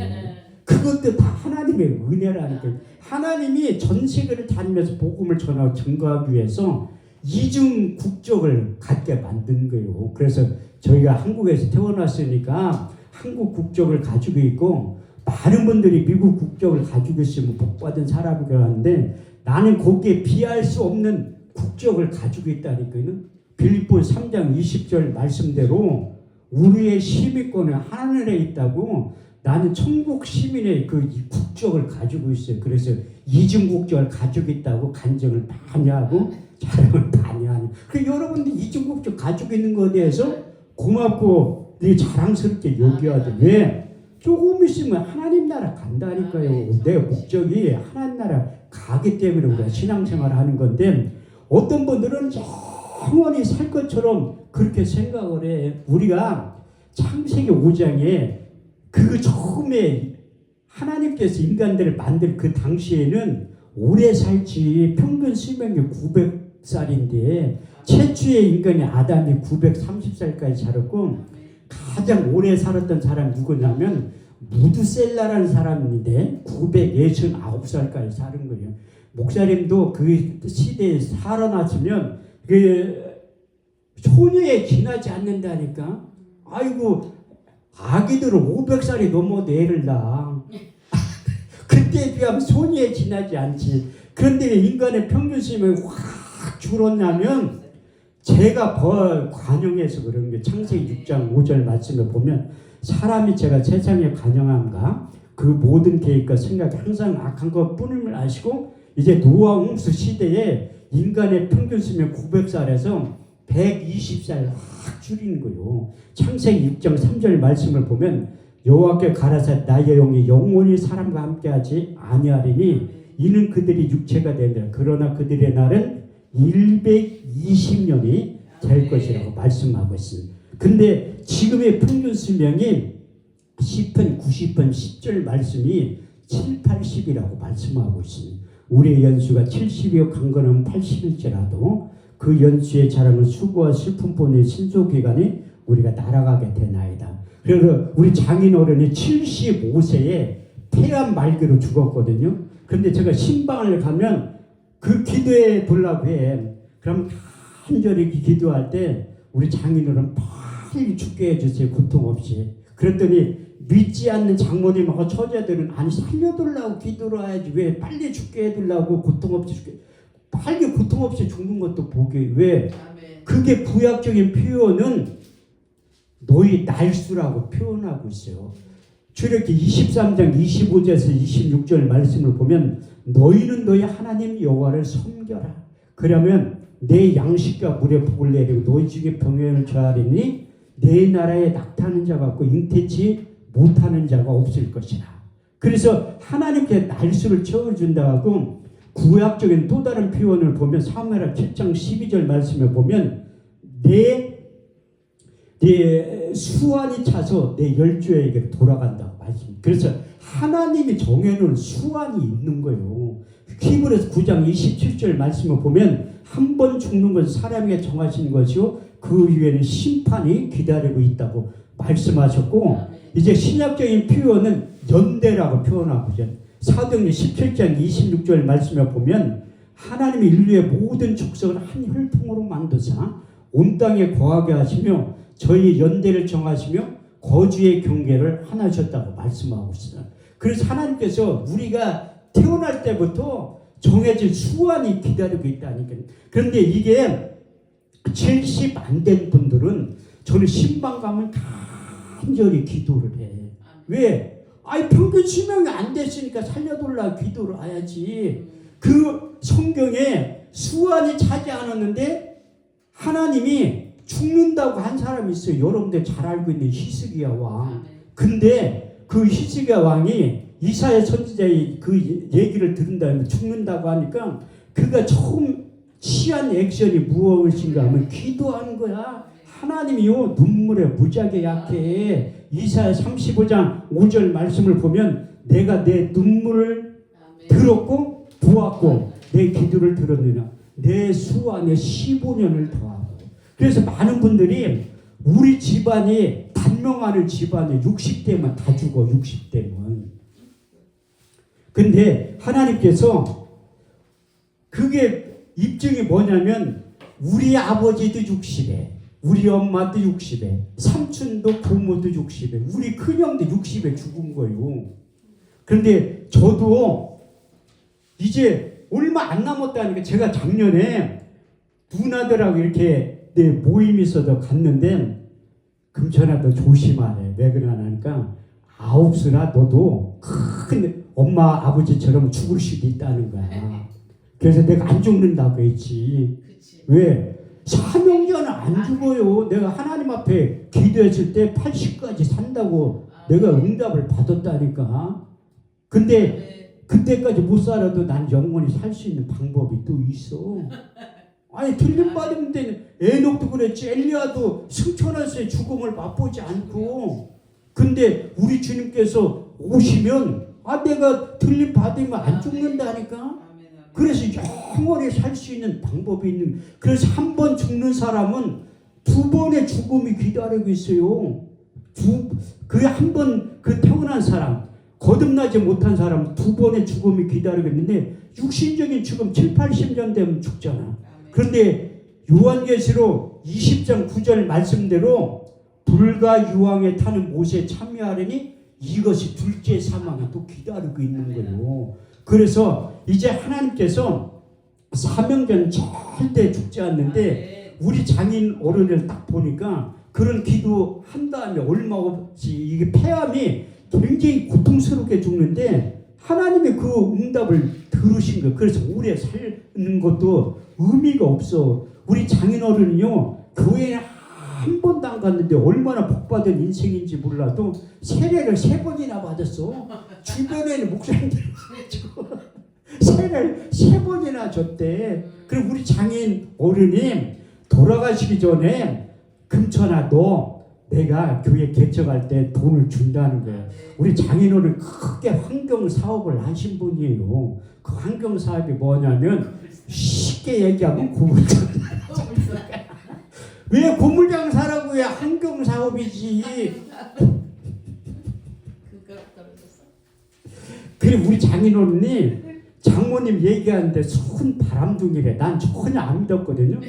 그것도 다 하나님의 은혜라니까. 하나님이 전 세계를 다니면서 복음을 전하고 증거하기 위해서 이중 국적을 갖게 만든 거예요. 그래서 저희가 한국에서 태어났으니까 한국 국적을 가지고 있고, 많은 분들이 미국 국적을 가지고 있으면 복받은 사람이라고 하는데, 나는 거기에 비할 수 없는 국적을 가지고 있다니까요. 빌립보 3장 20절 말씀대로 우리의 시민권은 하늘에 있다고. 나는 천국 시민의 그 국적을 가지고 있어요. 그래서 이중 국적을 가지고 있다고 간증을 많이 하고 자랑을 많이 하는. 그 여러분들 이중 국적 가지고 있는 것에 대해서 고맙고 자랑스럽게 여겨야 돼. 왜? 조금 있으면 하나님 나라 간다니까요. 내 목적이 하나님 나라 가기 때문에 우리가 신앙생활을 하는 건데, 어떤 분들은 영원히 살 것처럼 그렇게 생각을 해. 우리가 창세기 5장에 그 처음에 하나님께서 인간들을 만들 그 당시에는 오래 살지, 평균 수명이 900살인데 최초의 인간이 아담이 930살까지 살았고, 가장 오래 살았던 사람이 누구냐면 무드셀라라는 사람인데 969살까지 사는 거예요. 목사님도 그 시대에 살아났으면 그 소녀에 지나지 않는다니까. 아이고, 아기들은 500살이 넘어도 애를 낳아. 그때에 비하면 소녀에 지나지 않지. 그런데 인간의 평균 수명이 확 줄었냐면 제가 관용해서 그런 게, 창세기 6장 5절 말씀을 보면 사람이 제가 세상에 관용함과 그 모든 계획과 생각이 항상 악한 것 뿐임을 아시고, 이제 노아 홍수 시대에 인간의 평균 수명 900살에서 120살 확 줄이는 거예요. 창세기 6장 3절 말씀을 보면 여호와께 가라사대 나의 영이 영원히 사람과 함께하지 아니하리니 이는 그들이 육체가 되느라 그러나 그들의 날은 120년이 될 것이라고 말씀하고 있습니다. 근데 지금의 평균 수명이 10편, 90편, 10절 말씀이 7, 80이라고 말씀하고 있습니다. 우리의 연수가 70이요 강건하면 80일째라도 그 연수의 자랑은 수고와 슬픔뿐의 신소기간에 우리가 날아가게 되나이다. 그래서 우리 장인어른이 75세에 폐암 말기로 죽었거든요. 그런데 제가 신방을 가면 그 기도해 보려고 해. 그럼 간절히 기도할 때 우리 장인어른 빨리 죽게 해주세요. 고통 없이. 그랬더니 믿지 않는 장모님하고 처제들은 아니 살려달라고 기도를 해야지 왜 빨리 죽게 해달라고 고통 없이 죽게. 빨리 고통 없이 죽는 것도 보게. 왜? 그게 구약적인 표현은 너희 날수라고 표현하고 있어요. 출애굽기 23장 25절에서 26절 말씀을 보면 너희는 너희 하나님 여호와를 섬겨라. 그러면 내 양식과 물의 복을 내리고 너희 중에 병행을 저하리니 내 나라에 낙타하는 자가 없고 잉태치 못하는 자가 없을 것이라. 그래서 하나님께 날수를 채워준다 하고, 구약적인 또 다른 표현을 보면 사무엘하 7장 12절 말씀을 보면 내 수완이 차서 내 열조에게 돌아간다고 말씀. 그래서 하나님이 정해놓은 수완이 있는 거예요. 히브리서 9장 27절 말씀을 보면 한 번 죽는 것은 사람에게 정하신 것이요 그 위에는 심판이 기다리고 있다고 말씀하셨고, 이제 신약적인 표현은 연대라고 표현하고 있어요. 사도행전 17장 26절 말씀을 보면 하나님이 인류의 모든 족속을 한 혈통으로 만드사 온 땅에 거하게 하시며 저희 연대를 정하시며 거주의 경계를 하나셨다고 말씀하고 있어요. 그래서 하나님께서 우리가 태어날 때부터 정해진 수완이 기다리고 있다니까요. 그런데 이게 70 안 된 분들은 저는 신방 가면 간절히 기도를 해. 왜? 아이 평균 수명이 안 됐으니까 살려달라 기도를 해야지. 그 성경에 수완이 차지 않았는데 하나님이 죽는다고 한 사람이 있어요. 여러분들 잘 알고 있는 히스기야 왕. 근데 그 히스기야 왕이 이사야 선지자의 그 얘기를 들은 다음에 죽는다고 하니까 그가 처음 취한 액션이 무엇인가 하면 기도하는 거야. 하나님이요 눈물에 무지하게 약해. 이사야 35장 5절 말씀을 보면 내가 내 눈물을 들었고 보았고 내 기도를 들었느냐. 내 수 안에 15년을 더하고. 그래서 많은 분들이 우리 집안이 단명하는 집안이 60대만 다 죽어. 60대면 근데 하나님께서 그게 입증이 뭐냐면 우리 아버지도 60에 우리 엄마도 60에 삼촌도 고모도 60에 우리 큰형도 60에 죽은 거예요. 그런데 저도 이제 얼마 안 남았다니까 제가 작년에 누나들하고 이렇게 내 모임이 있어서 갔는데 금천아 너 조심하래. 왜 그러냐니까 9수나 너도 큰 엄마 아버지처럼 죽을 수도 있다는 거야. 그래서 내가 안 죽는다고 했지. 왜? 사명자는 안 죽어요. 내가 하나님 앞에 기도했을 때 80까지 산다고 내가 응답을 받았다니까. 근데 그때까지 못 살아도 난 영원히 살 수 있는 방법이 또 있어. 아니 틀림받으면 되는 에녹도 그랬지. 엘리야도 승천할세 죽음을 맛보지 않고. 근데 우리 주님께서 오시면 내가 틀림받으면 안 죽는다니까. 그래서 영원히 살 수 있는 방법이 있는. 그래서 한 번 죽는 사람은 2번의 죽음이 기다리고 있어요. 그 한 번 그 태어난 사람 거듭나지 못한 사람 2번의 죽음이 기다리고 있는데 육신적인 죽음 7, 80년 되면 죽잖아. 그런데 요한계시록 20장 9절 말씀대로 불과 유황에 타는 못에 참여하려니 이것이 둘째 사망이 또 기다리고 있는 거예요. 그래서 이제 하나님께서 사명자는 절대 죽지 않는데 우리 장인 어른을 딱 보니까 그런 기도 한 다음에 얼마 없이 이게 폐암이 굉장히 고통스럽게 죽는데 하나님의 그 응답을 들으신 거예요. 그래서 오래 사는 것도 의미가 없어. 우리 장인 어른은요 교회에 한 번도 안 갔는데 얼마나 복받은 인생인지 몰라도 세례를 3번이나 받았어. 주변에는 목사님들 세례를 3번이나 줬대. 그리고 우리 장인 어른이 돌아가시기 전에 금천아 너 내가 교회 개척할 때 돈을 준다는 거야. 우리 장인 어른 크게 환경 사업을 하신 분이에요. 그 환경 사업이 뭐냐면 쉽게 얘기하면 고물장. 왜 고물장사라고 해? 환경 사업이지. 그래 우리 장인 어른이 장모님 얘기하는데 손 바람둥이래. 난 전혀 안 믿었거든요.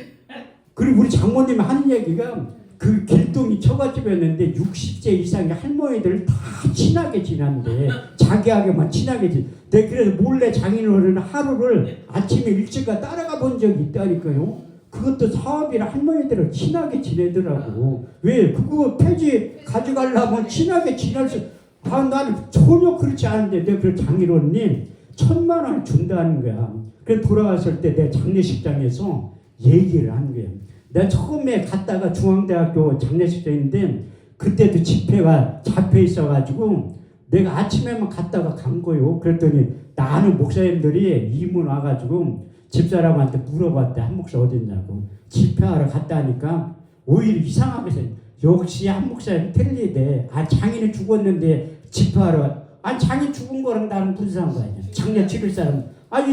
그리고 우리 장모님이 하는 얘기가 그 길동이 처갓집이었는데 60세 이상의 할머니들 다 친하게 지낸대. 자기하게만 친하게 지내. 내가 그래서 몰래 장인 어른 하루를 아침에 일찍 따라가 본 적이 있다니까요. 그것도 사업이라 할머니들을 친하게 지내더라고. 왜? 그거 폐지 가져가려면 친하게 지낼 수. 나는 전혀 그렇지 않은데 내가 그 장인 어른님 1000만 원 준다는 거야. 그래서 돌아갔을 때 내 장례식장에서 얘기를 한 거야. 내가 처음에 갔다가 중앙대학교 장례식장인데 그때도 집회가 잡혀 있어가지고 내가 아침에만 갔다가 간 거예요. 그랬더니 나는 목사님들이 이문 와가지고 집사람한테 물어봤대. 한 목사 어딨냐고. 집회하러 갔다니까 오히려 이상하게 생겼어. 역시 한 목사님 틀리대. 장인이 죽었는데 집회하러. 장인 죽은 거랑 나는 무슨 상관이야. 장례 치를 사람.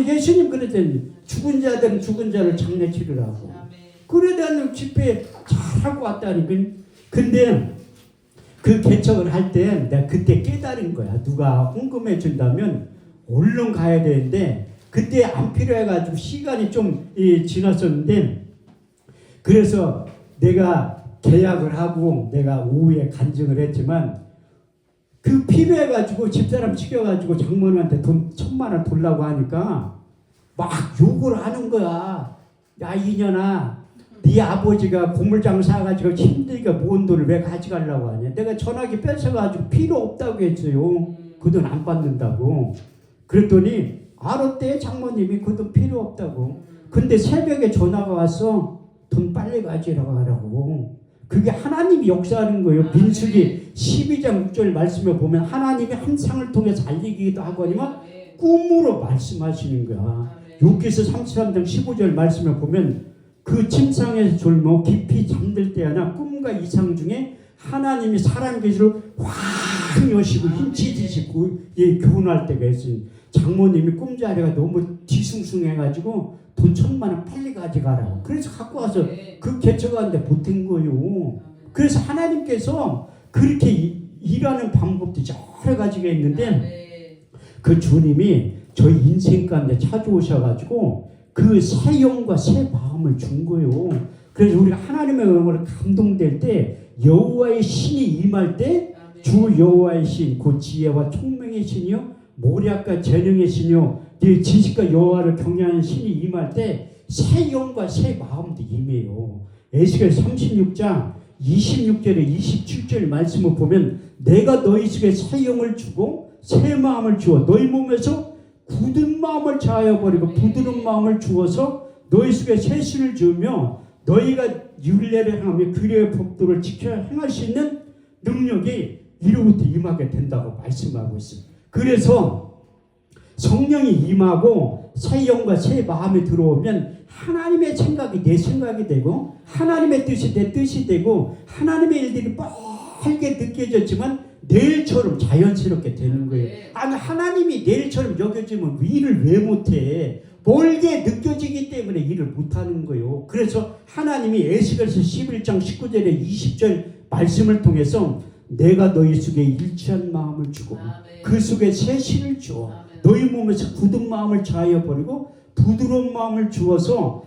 예수님 그랬더니 죽은 자들은 죽은 자를 장례 치르라고. 그러다는 집회 잘하고 왔다니까. 근데 그 개척을 할 때 내가 그때 깨달은 거야. 누가 헌금해 준다면 얼른 가야 되는데 그때 안 필요해가지고 시간이 좀 지났었는데 그래서 내가 계약을 하고 내가 오후에 간증을 했지만 그 필요해가지고 집사람 시켜가지고 장모님한테 돈 1000만 원 돌라고 하니까 막 욕을 하는 거야. 야 이년아 네 아버지가 고물장 사가지고 힘들게 모은 돈을 왜 가져가려고 하냐. 내가 전화기 뺏어가지고 필요 없다고 했어요. 그 돈 안 받는다고. 그랬더니 알았대. 장모님이 그 돈 필요 없다고. 근데 새벽에 전화가 왔어. 돈 빨리 가지라고 하라고. 그게 하나님이 역사하는 거예요. 민수기 12장 6절 말씀에 보면 하나님이 한 상을 통해서 알리기도 하고 아니면 꿈으로 말씀하시는 거야. 욥기서 33장 15절 말씀에 보면 그 침상에서 졸며 깊이 잠들 때나 꿈과 이상 중에 하나님이 사람 계시로 확 여시고 힘치지시고 교훈할 때가 있으니 장모님이 꿈자리가 너무 뒤숭숭해가지고 돈 1000만 원 빨리 가져가라고. 그래서 갖고 와서 그 개척하는데 못한 거예요. 그래서 하나님께서 그렇게 일하는 방법도 여러 가지가 있는데 그 주님이 저희 인생 가운데 찾아오셔가지고 그 새 영과 새 마음을 준 거예요. 그래서 우리가 하나님의 영으로 감동될 때 여호와의 신이 임할 때 주 여호와의 신, 그 지혜와 총명의 신이요 모략과 재능의 신이요 네 지식과 여호와를 경외하는 신이 임할 때 새 영과 새 마음도 임해요. 에스겔 36장 26절에 27절 말씀을 보면 내가 너희 속에 새 영을 주고 새 마음을 주어 너희 몸에서 굳은 마음을 자하여 버리고 부드러운 마음을 주어서 너희 속에 새 신을 주며 너희가 율례를 행하며 규례의 법도를 지켜 행할 수 있는 능력이 이로부터 임하게 된다고 말씀하고 있습니다. 그래서 성령이 임하고 새 영과 새 마음이 들어오면 하나님의 생각이 내 생각이 되고 하나님의 뜻이 내 뜻이 되고 하나님의 일들이 뻔하게 느껴졌지만 내일처럼 자연스럽게 되는 거예요. 아니 하나님이 내일처럼 여겨지면 일을 왜 못해? 멀게 느껴지기 때문에 일을 못하는 거예요. 그래서 하나님이 에스겔서 11장 19절에 20절 말씀을 통해서 내가 너희 속에 일치한 마음을 주고 그 속에 새 신을 주어 너희 몸에서 굳은 마음을 자하여 버리고 부드러운 마음을 주어서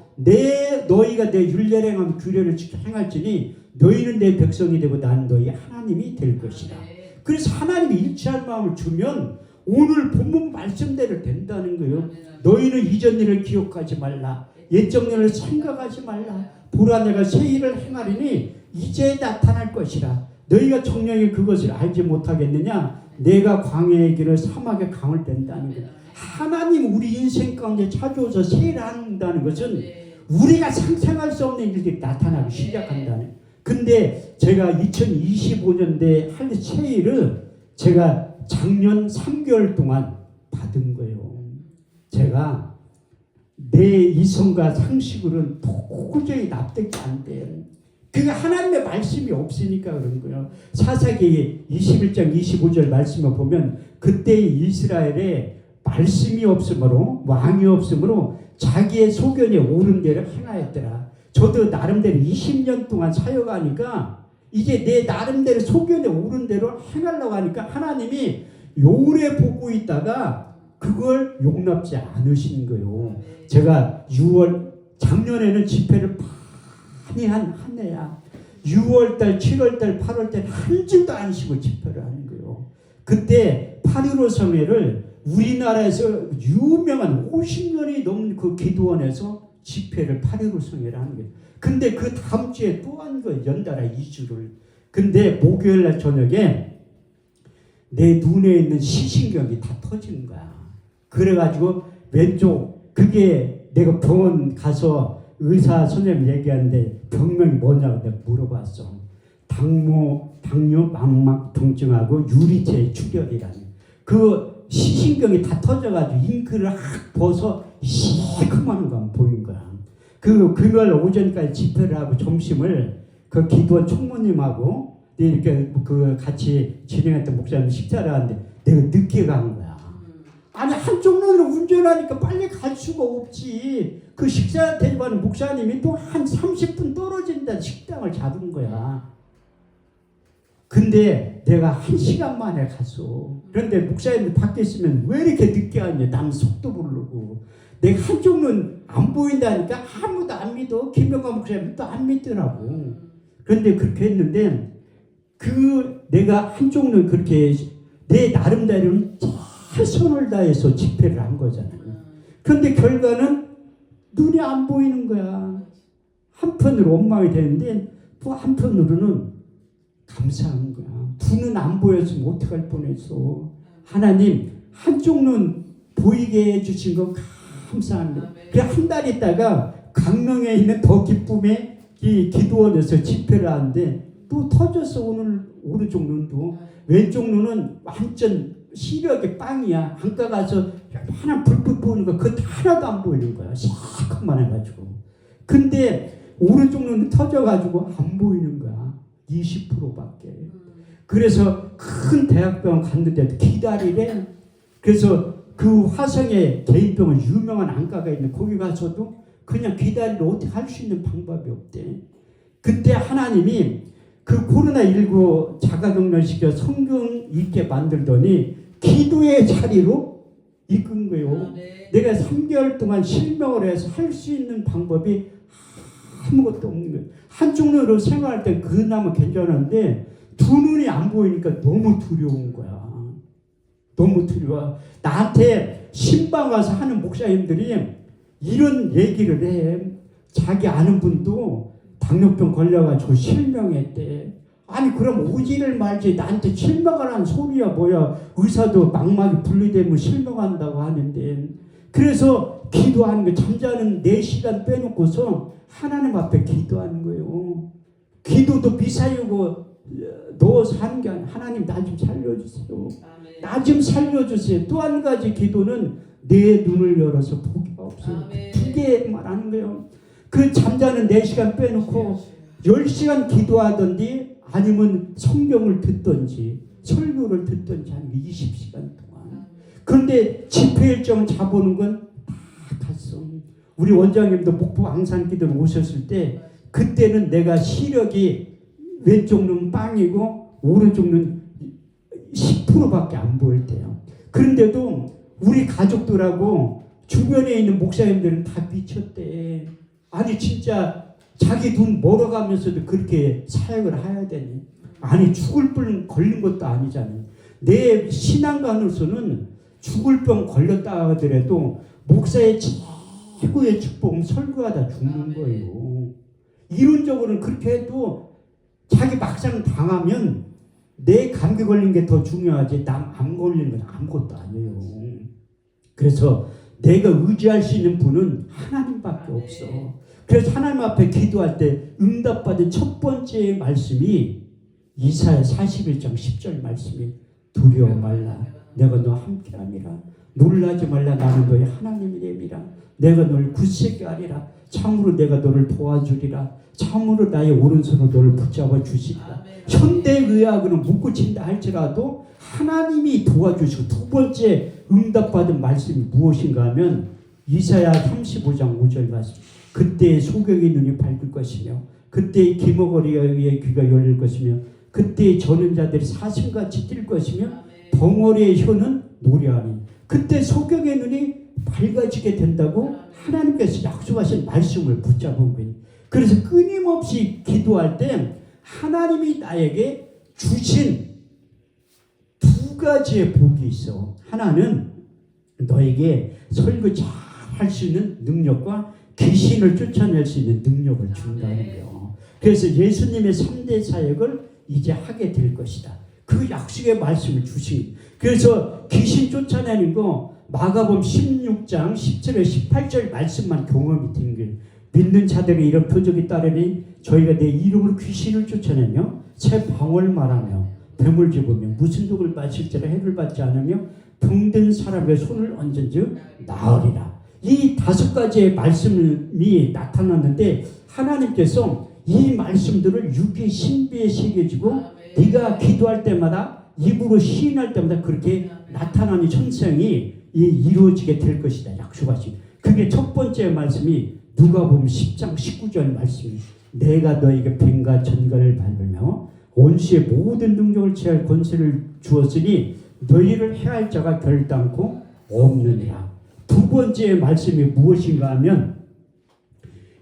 너희가 내 율례를 행하며 규례를 지켜 행할지니 너희는 내 백성이 되고 나는 너희 하나님이 될 것이다. 그래서 하나님이 일치한 마음을 주면 오늘 본문 말씀대로 된다는 거예요. 너희는 이전 일을 기억하지 말라. 옛적 일을 생각하지 말라. 보라 내가 새 일을 행하리니 이제 나타날 것이라. 너희가 정령이 그것을 알지 못하겠느냐? 내가 광야의 길을 사막의 강을 댄다는 거예요. 하나님 우리 인생 가운데 찾아오셔서 새 일을 한다는 것은 우리가 상상할 수 없는 일들이 나타나기 시작한다는 거예요. 근데 제가 2025년도에 할 새 일을 제가 작년 3개월 동안 받은 거예요. 제가 내 이성과 상식으로는 도저히 납득이 안 돼요. 그게 하나님의 말씀이 없으니까 그런 거예요. 사사기 21장 25절 말씀을 보면 그때 이스라엘에 말씀이 없으므로 왕이 없으므로 자기의 소견에 옳은 대로 행하였더라. 저도 나름대로 20년 동안 사역하니까 이게 내 나름대로 소견에 옳은 대로 행하려고 하니까 하나님이 오래 보고 있다가 그걸 용납지 않으신 거예요. 제가 작년에는 집회를 많이 한 해야 6월달, 7월달, 8월달 한 줄도 안 쉬고 집회를 하는 거예요. 그때 8.15 성회를 우리나라에서 유명한 50년이 넘는 그 기도원에서 집회를 8.15 성회를 하는 거예요. 근데 그 다음 주에 또 한 거예요. 연달아 2주를. 근데 목요일날 저녁에 내 눈에 있는 시신경이 다 터지는 거야. 그래가지고 왼쪽 그게 내가 병원 가서 의사 선생님 얘기하는데 병명이 뭐냐고 내가 물어봤어. 당뇨, 망막 통증하고 유리체 출혈이라는 그 시신경이 다 터져가지고 잉크를 확 벗어 시커먼 거 보인 거야. 그 금요일 오전까지 집회를 하고 점심을 그 기도원 총무님하고 이렇게 그 같이 진행했던 목사님 식사를 하는데 내가 늦게 간 거야. 아니 한쪽 눈으로 운전하니까 빨리 갈 수가 없지. 그 식사 대접하는 목사님이 또 한 30분 떨어진다 식당을 잡은 거야. 근데 내가 1시간 만에 갔어. 그런데 목사님이 밖에 있으면 왜 이렇게 늦게 왔냐. 남 속도 모르고. 내가 한쪽 눈 안 보인다니까 아무도 안 믿어. 김병관 목사님도 안 믿더라고. 그런데 그렇게 했는데 내가 한쪽 눈 그렇게 내 나름대로는 최선을 다해서 집회를 한 거잖아요. 그런데 결과는 눈이 안 보이는 거야. 한편으로 원망이 되는데 또 한편으로는 감사한 거야. 두 눈 안 보였으면 어떡할 뻔했어. 하나님 한쪽 눈 보이게 해주신 거 감사합니다. 그 한 달 있다가 강릉에 있는 더 기쁨의 이 기도원에서 집회를 하는데 또 터졌어. 오늘 오른쪽 눈도. 왼쪽 눈은 완전 시력이 빵이야. 안가 가서 하나 불빛 보는 거 그거 하나도 안 보이는 거야. 시커먼 해가지고. 근데 오른쪽 눈이 터져가지고 안 보이는 거야. 20%밖에. 그래서 큰 대학병원 갔는데 기다리래. 그래서 그 화성에 개인병원 유명한 안과가 있는 거기 가서도 그냥 기다리러 어떻게 할 수 있는 방법이 없대. 그때 하나님이 그 코로나19 자가격리시켜 성경 읽게 만들더니 기도의 자리로 이끈 거예요. 내가 3개월 동안 실명을 해서 할 수 있는 방법이 아무것도 없는 거예요. 한쪽 눈으로 생각할 때 그나마 괜찮은데 두 눈이 안 보이니까 너무 두려운 거야. 너무 두려워. 나한테 신방 와서 하는 목사님들이 이런 얘기를 해. 자기 아는 분도 당뇨병 걸려가지고 실명했대. 아니 그럼 오지를 말지 나한테 실명하라는 소리야 뭐야. 의사도 막막이 분리되면 실명한다고 하는데. 그래서 기도하는 거 잠자는 4시간 빼놓고서 하나님 앞에 기도하는 거예요. 기도도 미사유고 넣어서 하는 게 아니라 하나님 나 좀 살려주세요. 나 좀 살려주세요. 또 한 가지 기도는 내 눈을 열어서 보기가 없어요. 2개 말하는 거예요. 그 잠자는 4시간 빼놓고 10시간 기도하던지 아니면 성경을 듣던지 설교를 듣던지 하는 게 20시간 동안. 그런데 집회 일정 잡아오는 건 다 갔어. 우리 원장님도 목포 앙산기도 오셨을 때 그때는 내가 시력이 왼쪽 눈 빵이고 오른쪽 눈 10%밖에 안 보일 때요. 그런데도 우리 가족들하고 주변에 있는 목사님들은 다 미쳤대. 아니 진짜 자기 눈 멀어가면서도 그렇게 사역을 해야 되니. 아니 죽을 병 걸린 것도 아니잖아요. 내 신앙관으로서는 죽을 병 걸렸다 하더라도 목사의 최고의 축복은 설교하다 죽는 거예요. 이론적으로는 그렇게 해도 자기 막상 당하면 내 감기 걸린 게 더 중요하지 남 안 걸리는 건 아무것도 아니에요. 그래서 내가 의지할 수 있는 분은 하나님밖에 없어. 그래서 하나님 앞에 기도할 때 응답받은 첫 번째 말씀이 이사야 41장 10절 말씀이 두려워 말라 내가 너와 함께함이라 놀라지 말라 나는 너의 하나님이 됨이라 내가 너를 굳세게 하리라 참으로 내가 너를 도와주리라 참으로 나의 오른손으로 너를 붙잡아 주시리라. 현대의학으로 못 고친다 할지라도 하나님이 도와주시고 두 번째 응답받은 말씀이 무엇인가 하면 이사야 35장 5절 말씀. 그때 소경의 눈이 밝을 것이며 그때 기머거리의 귀가 열릴 것이며 그때 저는 자들이 사슴같이 뛸 것이며 덩어리의 혀는 노래하니. 그때 소경의 눈이 밝아지게 된다고 하나님께서 약속하신 말씀을 붙잡은 거예요. 그래서 끊임없이 기도할 때 하나님이 나에게 주신 두 가지의 복이 있어. 하나는 너에게 설교 잘 할 수 있는 능력과 귀신을 쫓아낼 수 있는 능력을 준다는 거예요. 그래서 예수님의 3대 사역을 이제 하게 될 것이다. 그 약속의 말씀을 주신. 그래서 귀신 쫓아내는 거 마가복음 16장 17절 18절 말씀만 경험이 된 거예요. 믿는 자들의 이런 표적이 따르니 저희가 내 이름으로 귀신을 쫓아내며 새 방언을 말하며 뱀을 집으며 무슨 독을 마실지라 해를 받지 않으며 병든 사람의 손을 얹은즉 나으리라. 이 5가지의 말씀이 나타났는데 하나님께서 이 말씀들을 육의 신비에 새겨지고 네가 기도할 때마다 입으로 시인할 때마다 그렇게 나타나는 현상이 이루어지게 될 것이다. 약속하신. 그게 첫 번째 말씀이 누가복음 10장 19절 말씀이 내가 너에게 뱀과 전갈을 밟으며 원수의 모든 능력을 취할 권세를 주었으니 너희를 해할 자가 결단코 없느니라. 두 번째 말씀이 무엇인가 하면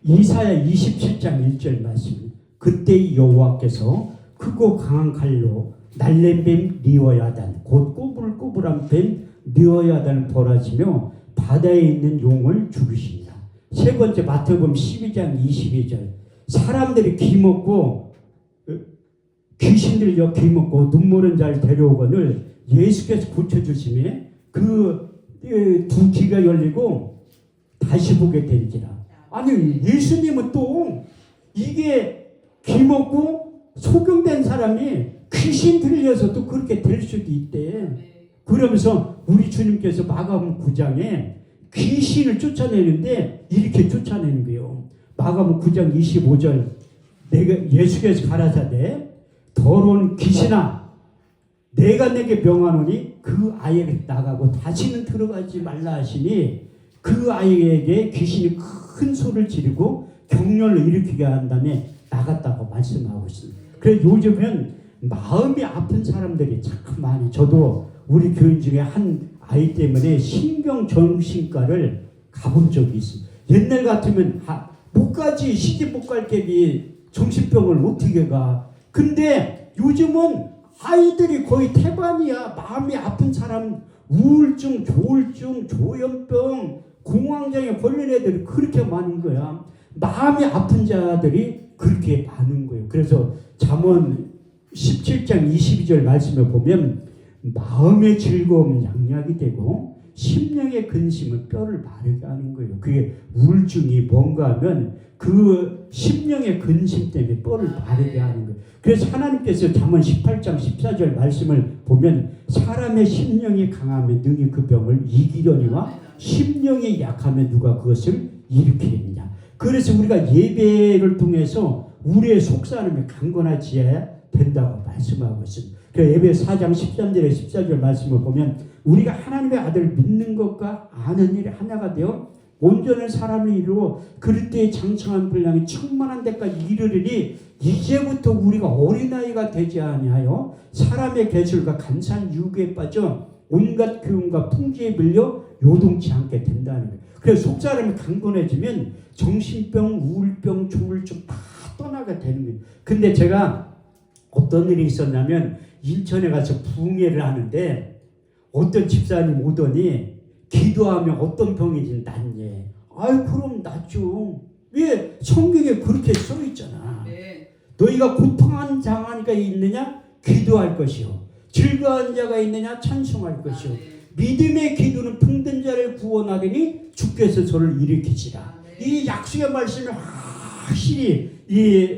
이사야 27장 1절 말씀. 그때 여호와께서 크고 강한 칼로 날랜 뱀 리어야단 곧 꼬불꼬불한 뱀 리어야단을 벌하시며 바다에 있는 용을 죽이신다. 세 번째 마태복음 12장 22절. 사람들이 귀먹고 귀신들이 귀먹고 눈모른 자를 데려오거늘 예수께서 고쳐주시며 그 두 귀가 열리고 다시 보게 되리라. 아니 예수님은 또 이게 귀먹고 소경된 사람이 귀신 들려서 또 그렇게 될 수도 있대. 그러면서 우리 주님께서 마가복음 9장에 귀신을 쫓아내는데 이렇게 쫓아내는 거예요. 마가복음 9장 25절 내가 예수께서 가라사대 더러운 귀신아 내가 내게 명하노니 그 아이에게 나가고 다시는 들어가지 말라 하시니 그 아이에게 귀신이 큰 소리를 지르고 격렬로 일으키게 한 다음에 나갔다고 말씀하고 있습니다. 그래서 요즘은 마음이 아픈 사람들이 참 많이. 저도 우리 교인 중에 한 아이 때문에 신경정신과를 가본 적이 있어요. 옛날 같으면 못 가지. 시집 못 갈 게비 정신병을 어떻게 가. 근데 요즘은 아이들이 거의 태반이야. 마음이 아픈 사람, 우울증, 조울증, 조현병, 공황장애 걸린 애들이 그렇게 많은 거야. 마음이 아픈 자들이 그렇게 많은 거예요. 그래서 잠언 17장 22절 말씀을 보면 마음의 즐거움 양약이 되고 심령의 근심은 뼈를 마르게 하는 거예요. 그게 우울증이 뭔가 하면 그 심령의 근심 때문에 뼈를 마르게 하는 거예요. 그래서 하나님께서 잠언 18장 14절 말씀을 보면 사람의 심령이 강하면 능히 그 병을 이기려니와 심령이 약하면 누가 그것을 일으키느냐. 그래서 우리가 예배를 통해서 우리의 속사람이 강건해져야 된다고 말씀하고 있습니다. 그 예배 4장 13절에 14절 말씀을 보면 우리가 하나님의 아들을 믿는 것과 아는 일이 하나가 되어 온전한 사람을 이루어 그럴 때에 장창한 분량이 충만한 데까지 이르리니 이제부터 우리가 어린아이가 되지 아니하여 사람의 계술과 간사한 유혹에 빠져 온갖 교훈과 풍지에 밀려 요동치 않게 된다는 거예요. 그래서 속사람이 강건해지면 정신병, 우울병, 조울증 다 떠나게 되는 거예요. 근데 제가 어떤 일이 있었냐면 인천에 가서 부흥회를 하는데 어떤 집사님 오더니 기도하면 어떤 병이든 낫냐. 아유 그럼 낫죠. 왜? 성경에 그렇게 써있잖아. 네. 너희가 고통한 장하니까 있느냐? 기도할 것이요. 즐거운 자가 있느냐? 찬송할 것이요. 네. 믿음의 기도는 병든 자를 구원하리니 주께서 저를 일으키시라. 네. 이 약속의 말씀이 확실히 이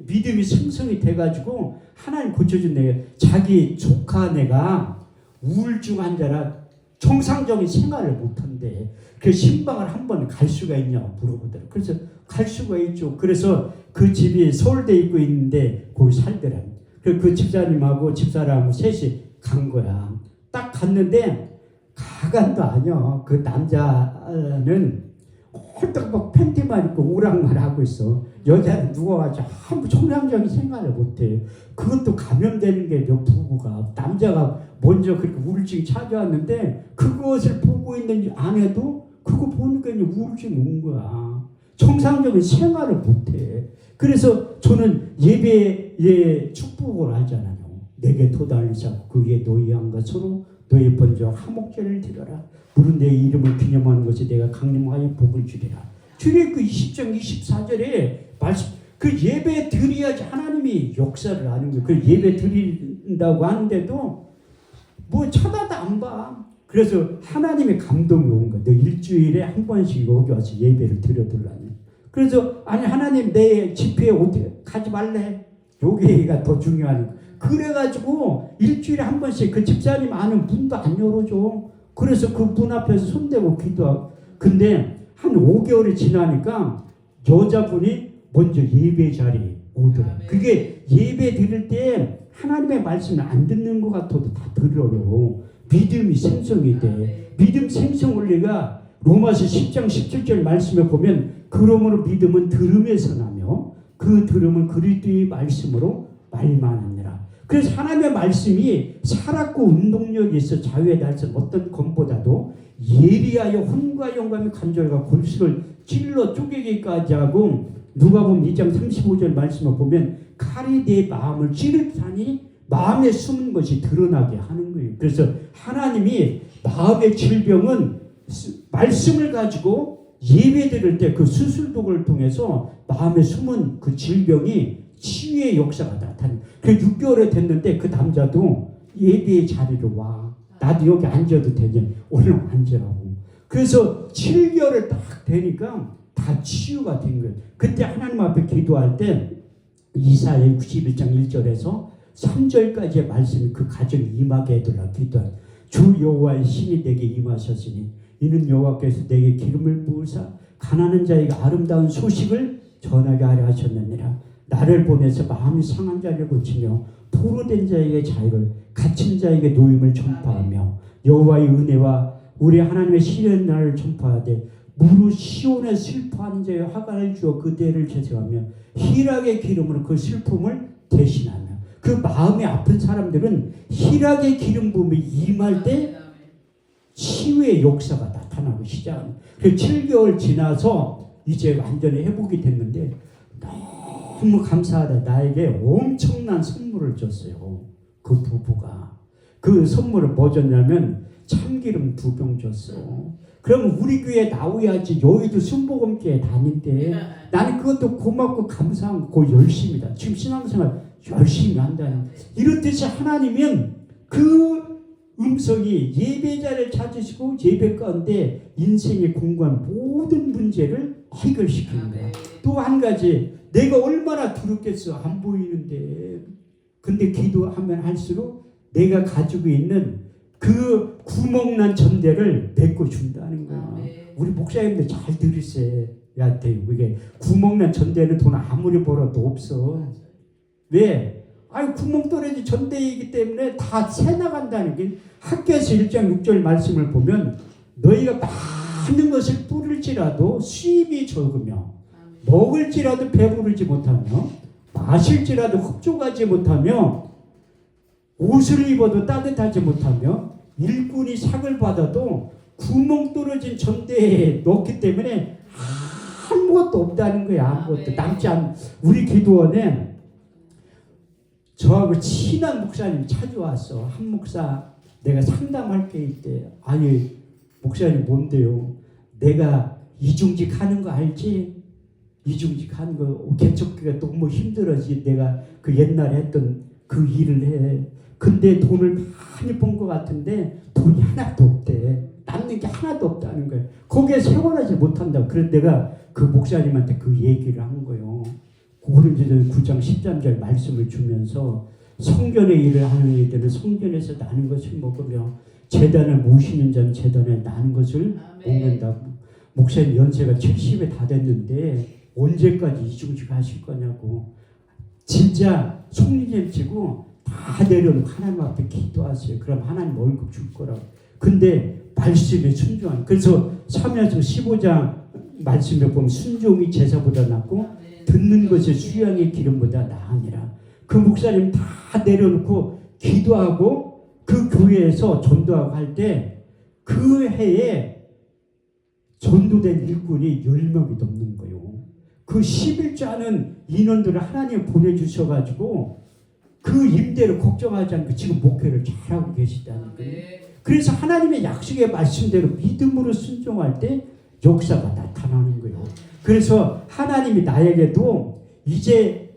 믿음이 생성이 돼가지고 하나님 고쳐준 내가 자기 조카 내가 우울증 환자라 정상적인 생활을 못한대. 그 신방을 한번 갈 수가 있냐고 물어보더라고. 그래서 갈 수가 있죠. 그래서 그 집이 서울대에 있고 있는데 거기 살더라. 그 집사님하고 집사람하고 셋이 간 거야. 딱 갔는데 가관도 아니야. 그 남자는 홀딱 막 팬티만 입고 오락만 하고 있어. 여자는 누워가지고 아무 정상적인 생활을 못해. 그것도 감염되는 게 몇 부부가 남자가 먼저 그렇게 우울증이 찾아왔는데 그것을 보고 있는 아내도 그거 보니까 우울증이 온 거야. 정상적인 생활을 못해. 그래서 저는 예배의 축복을 하잖아요. 내게 도달리자 그 위에 너희 한 것으로 너희 번저 화목제를 드려라. 물은 내 이름을 기념하는 것이 내가 강림하여 복을 주리라. 주님 그 20장 24절에 말씀 그 예배 드려야지 하나님이 역사를 하는 거예요. 그 예배 드린다고 하는데도 뭐 쳐다도 안 봐. 그래서 하나님의 감동이 온 거야. 너 일주일에 한 번씩 여기 와서 예배를 드려달라니. 그래서 아니 하나님 내 집회에 어떻게 가지 말래. 여기가 더 중요하니까. 그래가지고 일주일에 한 번씩 그 집사님 아는 문도 안 열어줘. 그래서 그 문 앞에서 손대고 기도하고. 근데 한 5개월이 지나니까 여자분이 먼저 예배 자리에 오더라. 그게 예배 드릴 때 하나님의 말씀을 안 듣는 것 같아도 다 들어요. 믿음이 생성이 돼. 믿음 생성 원리가 로마서 10장 17절 말씀에 보면 그러므로 믿음은 들음에서 나며 그 들음은 그리스도의 말씀으로 말만하니라. 그래서 하나님의 말씀이 살았고 운동력이 있어 자유의 날선 어떤 검보다도 예리하여 혼과 영감의 간절과 골수를 찔러 쪼개기까지 하고 누가복음 2장 35절 말씀을 보면 칼이 내 마음을 찌르다니 마음에 숨은 것이 드러나게 하는 거예요. 그래서 하나님이 마음의 질병은 말씀을 가지고 예배 드릴 때 그 수술독을 통해서 마음에 숨은 그 질병이 치유의 역사가 나타나요. 그 6개월이 됐는데 그 남자도 예배의 자리로 와. 나도 여기 앉아도 되냐. 얼른 앉으라고. 그래서 7개월을 딱 되니까 다 치유가 된 거예요. 그때 하나님 앞에 기도할 때 이사야 61장 1절에서 3절까지의 말씀이 그 가정에 임하게 해달라 기도한 주 여호와의 신이 내게 임하셨으니 이는 여호와께서 내게 기름을 부으사 가난한 자에게 아름다운 소식을 전하게 하려 하셨느니라. 나를 보내서 마음이 상한 자를 고치며 포로된 자에게 자유를 갇힌 자에게 노임을 전파하며 여호와의 은혜와 우리 하나님의 시련의 날을 전파하되 무릇 시온에 슬퍼하는 자의 화관을 주어 그대를 제사하며 희락의 기름으로 그 슬픔을 대신하며 그 마음이 아픈 사람들은 희락의 기름 부음이 임할 때 치유의 역사가 나타나고 시작합니다. 그 7개월 지나서 이제 완전히 회복이 됐는데 너무 감사하다. 나에게 엄청난 선물을 줬어요. 그 부부가. 그 선물을 뭐 줬냐면 참기름 2병 줬어. 그럼 우리 교회 나와야지. 여의도 순복음교회 다닌대. 나는 그것도 고맙고 감사한 거 열심이다. 지금 신앙생활 열심히 한다는. 이렇듯이 하나님은 그 음성이 예배자를 찾으시고 예배 가운데 인생에 공부한 모든 문제를 해결시키는 거야. 또 한 가지, 내가 얼마나 두렵겠어. 안 보이는데. 근데 기도하면 할수록 내가 가지고 있는 그 구멍난 전대를 메꿔준다는 거야. 우리 목사님들 잘 들으세요. 야, 이게 구멍난 전대는 돈 아무리 벌어도 없어. 왜? 아니, 구멍 떨어진 전대이기 때문에 다 새 나간다는 게. 학교에서 1장 6절 말씀을 보면 너희가 많은 것을 뿌릴지라도 수입이 적으며 먹을지라도 배부르지 못하며 마실지라도 흡족하지 못하며 옷을 입어도 따뜻하지 못하며 일꾼이 삭을 받아도 구멍 떨어진 전대에 넣기 때문에 아무것도 없다는 거야. 아무것도 남지 않은. 우리 기도원에 저하고 친한 목사님 찾아왔어. 한 목사, 내가 상담할 게 있대. 아니, 목사님 뭔데요? 내가 이중직 하는 거 알지? 이중직 하는 거 개척기가 너무 힘들어지. 내가 그 옛날에 했던 그 일을 해. 근데 돈을 많이 번 것 같은데 돈이 하나도 없대. 남는 게 하나도 없다는 거예요. 거기에 세월하지 못한다고. 그래서 내가 그 목사님한테 그 얘기를 한 거예요. 고린도전 9장 13절 말씀을 주면서 성전의 일을 하는 이들은 성전에서 나는 것을 먹으며 제단을 모시는 자는 제단에 나는 것을 먹는다고. 목사님 연세가 70에 다 됐는데 언제까지 이중직 하실 거냐고. 진짜 속리jem 치고 다 내려놓고 하나님 앞에 기도하세요. 그럼 하나님 월급 줄 거라고. 근데 말씀에 순종한. 그래서 사무엘서 15장 말씀에 보면 순종이 제사보다 낫고 듣는 것이 수양의 기름보다 나으니라. 그 목사님 다 내려놓고 기도하고 그 교회에서 전도하고 할 때 그 해에 전도된 일꾼이 10명이 넘는 거예요. 그 11조 하는 인원들을 하나님 보내주셔가지고 그 임대를 걱정하지 않고 지금 목회를 잘하고 계시다는 거예요. 그래서 하나님의 약속의 말씀대로 믿음으로 순종할 때 역사가 나타나는 거예요. 그래서 하나님이 나에게도 이제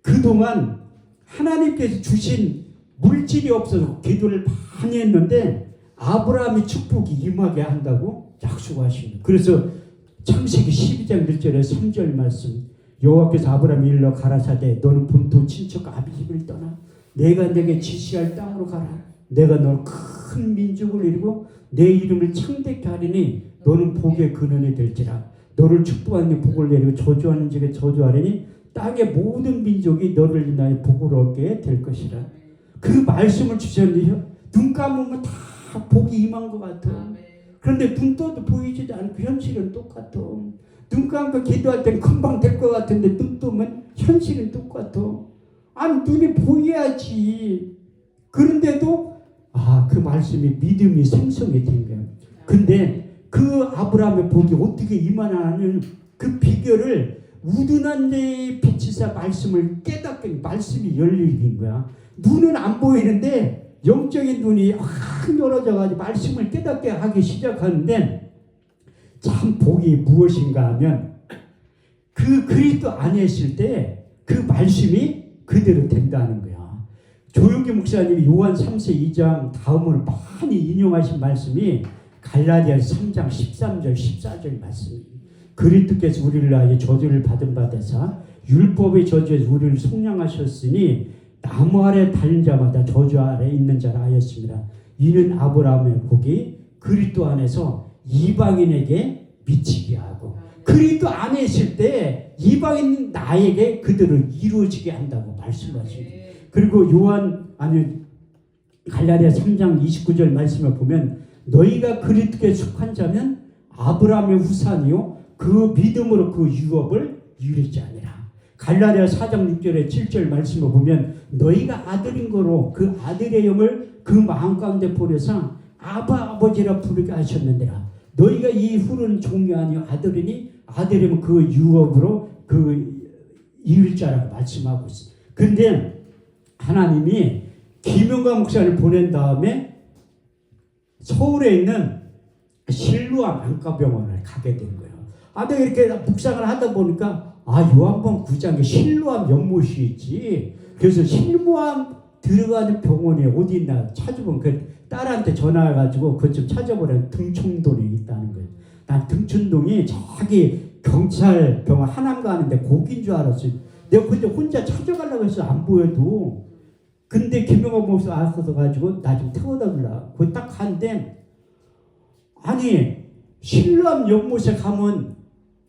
그동안 하나님께서 주신 물질이 없어서 기도를 많이 했는데 아브라함의 축복이 임하게 한다고 약속하십니다. 그래서 창세기 12장 1절에 3절 말씀, 여호와께서 아브라함을 일러 가라사대 너는 본토 친척 아비 집을 떠나 내가 내게 지시할 땅으로 가라. 내가 너를 큰 민족을 이루고 내 이름을 창대케 하리니 너는 복의 근원이 될지라. 너를 축복하는 복을 내리고 저주하는 자에게 저주하리니 땅의 모든 민족이 너를 인하여 복을 얻게 될 것이라. 그 말씀을 주셨는데 눈 감으면 다 복이 임한 것 같아. 그런데 눈 떠도 보이지도 않고 현실은 똑같아. 눈 감고 기도할 때는 금방 될 것 같은데 눈 뜨면 현실은 똑같아. 아니 눈이 보여야지. 그런데도 그 말씀이 믿음이 생성이 된 거야. 근데 그 아브라함의 복이 어떻게 임하나는 그 비결을 우둔한 데에 비치사 말씀을 깨닫게 말씀이 열리는 거야. 눈은 안 보이는데 영적인 눈이 확 열어져가지고 말씀을 깨닫게 하기 시작하는데 참 복이 무엇인가 하면 그 그리스도 안에 있을 때 그 말씀이 그대로 된다는 거야. 조용기 목사님이 요한 3세 2장 다음으로 많이 인용하신 말씀이 갈라디아서 3장 13절 14절 말씀입니다. 그리스도께서 우리를 위하여 저주를 받은 바 되사 율법의 저주에서 우리를 속량하셨으니 나무 아래 달린 자마다 저주 아래 있는 자라 하였습니다. 이는 아브라함의 복이 그리스도 안에서 이방인에게 미치게 하고 그리스도 안에 있을 때 이방인 나에게 그대로 이루어지게 한다고 말씀하십니다. 그리고 갈라디아 3장 29절 말씀을 보면 너희가 그리스도께 속한 자면 아브라함의 후산이요 그 믿음으로 그 유업을 이루지 아니라. 갈라디아 4장 6절에 7절 말씀을 보면 너희가 아들인 거로 그 아들의 영을 그 마음 가운데 보내서 아버지라 부르게 하셨는데라. 너희가 이 후는 종이 아니요 아들이니 아들이면 그 유업으로 그 이을 자라고 말씀하고 있어요. 근데 하나님이 김영광 목사를 보낸 다음에 서울에 있는 실로암 안과병원을 가게 된 거예요. 내가 이렇게 묵상을 하다 보니까 요한복음 9장에 실로암 연못이 있지. 그래서 실로암 들어가는 병원이 어디 있나 찾아보면 그 딸한테 전화해가지고 그것 좀 찾아보라. 등촌동에 있다는 거예요. 난 등촌동이 저기 경찰 병원 하남 가는데 거긴 줄 알았어요. 내가 근데 혼자 찾아가려고 해서 안 보여도. 근데 김영호 목사 왔어서 가지고 나 좀 태워다 줄라. 거기 딱 갔는데 아니 신람 연못에 가면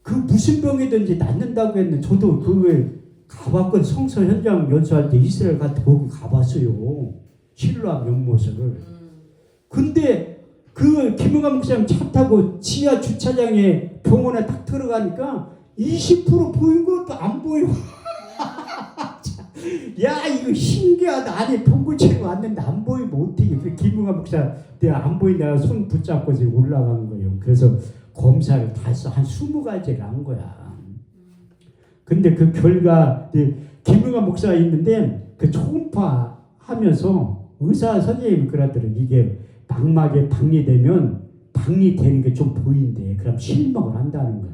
그 무슨 병이든지 낫는다고 했는데 저도 그걸 가봤건 성서 현장 연수할 때 이스라엘 갔다 거기 가봤어요. 신람 연못을. 근데 그 김영호 목사님 차 타고 지하 주차장에 병원에 딱 들어가니까 20% 보인 것도 안 보여. 야 이거 신기하다. 아니 봉고치고 왔는데 안 보이면 어떻게. 그 김웅아 목사 내가 안 보이다가 손 붙잡고 지금 올라간 거예요. 그래서 검사를 다 해서 한 20가지를 한 거야. 근데 그 결과 김웅아 목사가 있는데 그 초음파 하면서 의사 선생님이 그러더라고요. 이게 망막에 박리되면 박리되는 게 좀 보인대. 그럼 실명을 한다는 거야.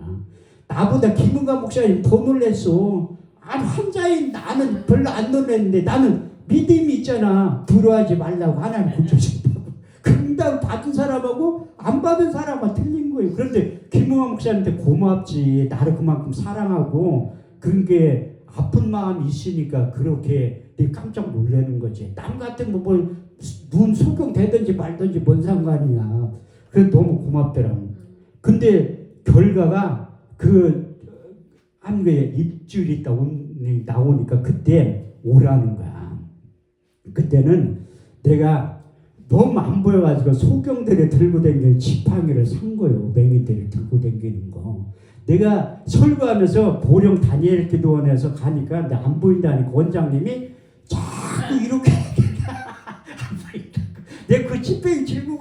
나보다 김웅아 목사님 더 놀랬어. 환자인 나는 별로 안 놀랐는데 나는 믿음이 있잖아. 두려워하지 말라고 하나님 고쳐준다고. 금방 받은 사람하고 안 받은 사람은 틀린 거예요. 그런데 김웅아 목사님한테 고맙지. 나를 그만큼 사랑하고 그런 게 아픈 마음이 있으니까 그렇게 깜짝 놀라는 거지. 남 같은 눈 소경되든지 말든지 뭔 상관이야. 그래서 너무 고맙더라고. 근데 결과가 한 거에 입줄이 있다 나오니까 그때 오라는 거야. 그때는 내가 너무 안 보여가지고 소경들이 들고 다니는 지팡이를 산 거예요. 맹인들이 들고 다니는 거. 내가 설교하면서 보령 다니엘 기도원에서 가니까 안 보인다니까 원장님이 자꾸 이렇게 안 보인다고. 내가 그 지팡이 들고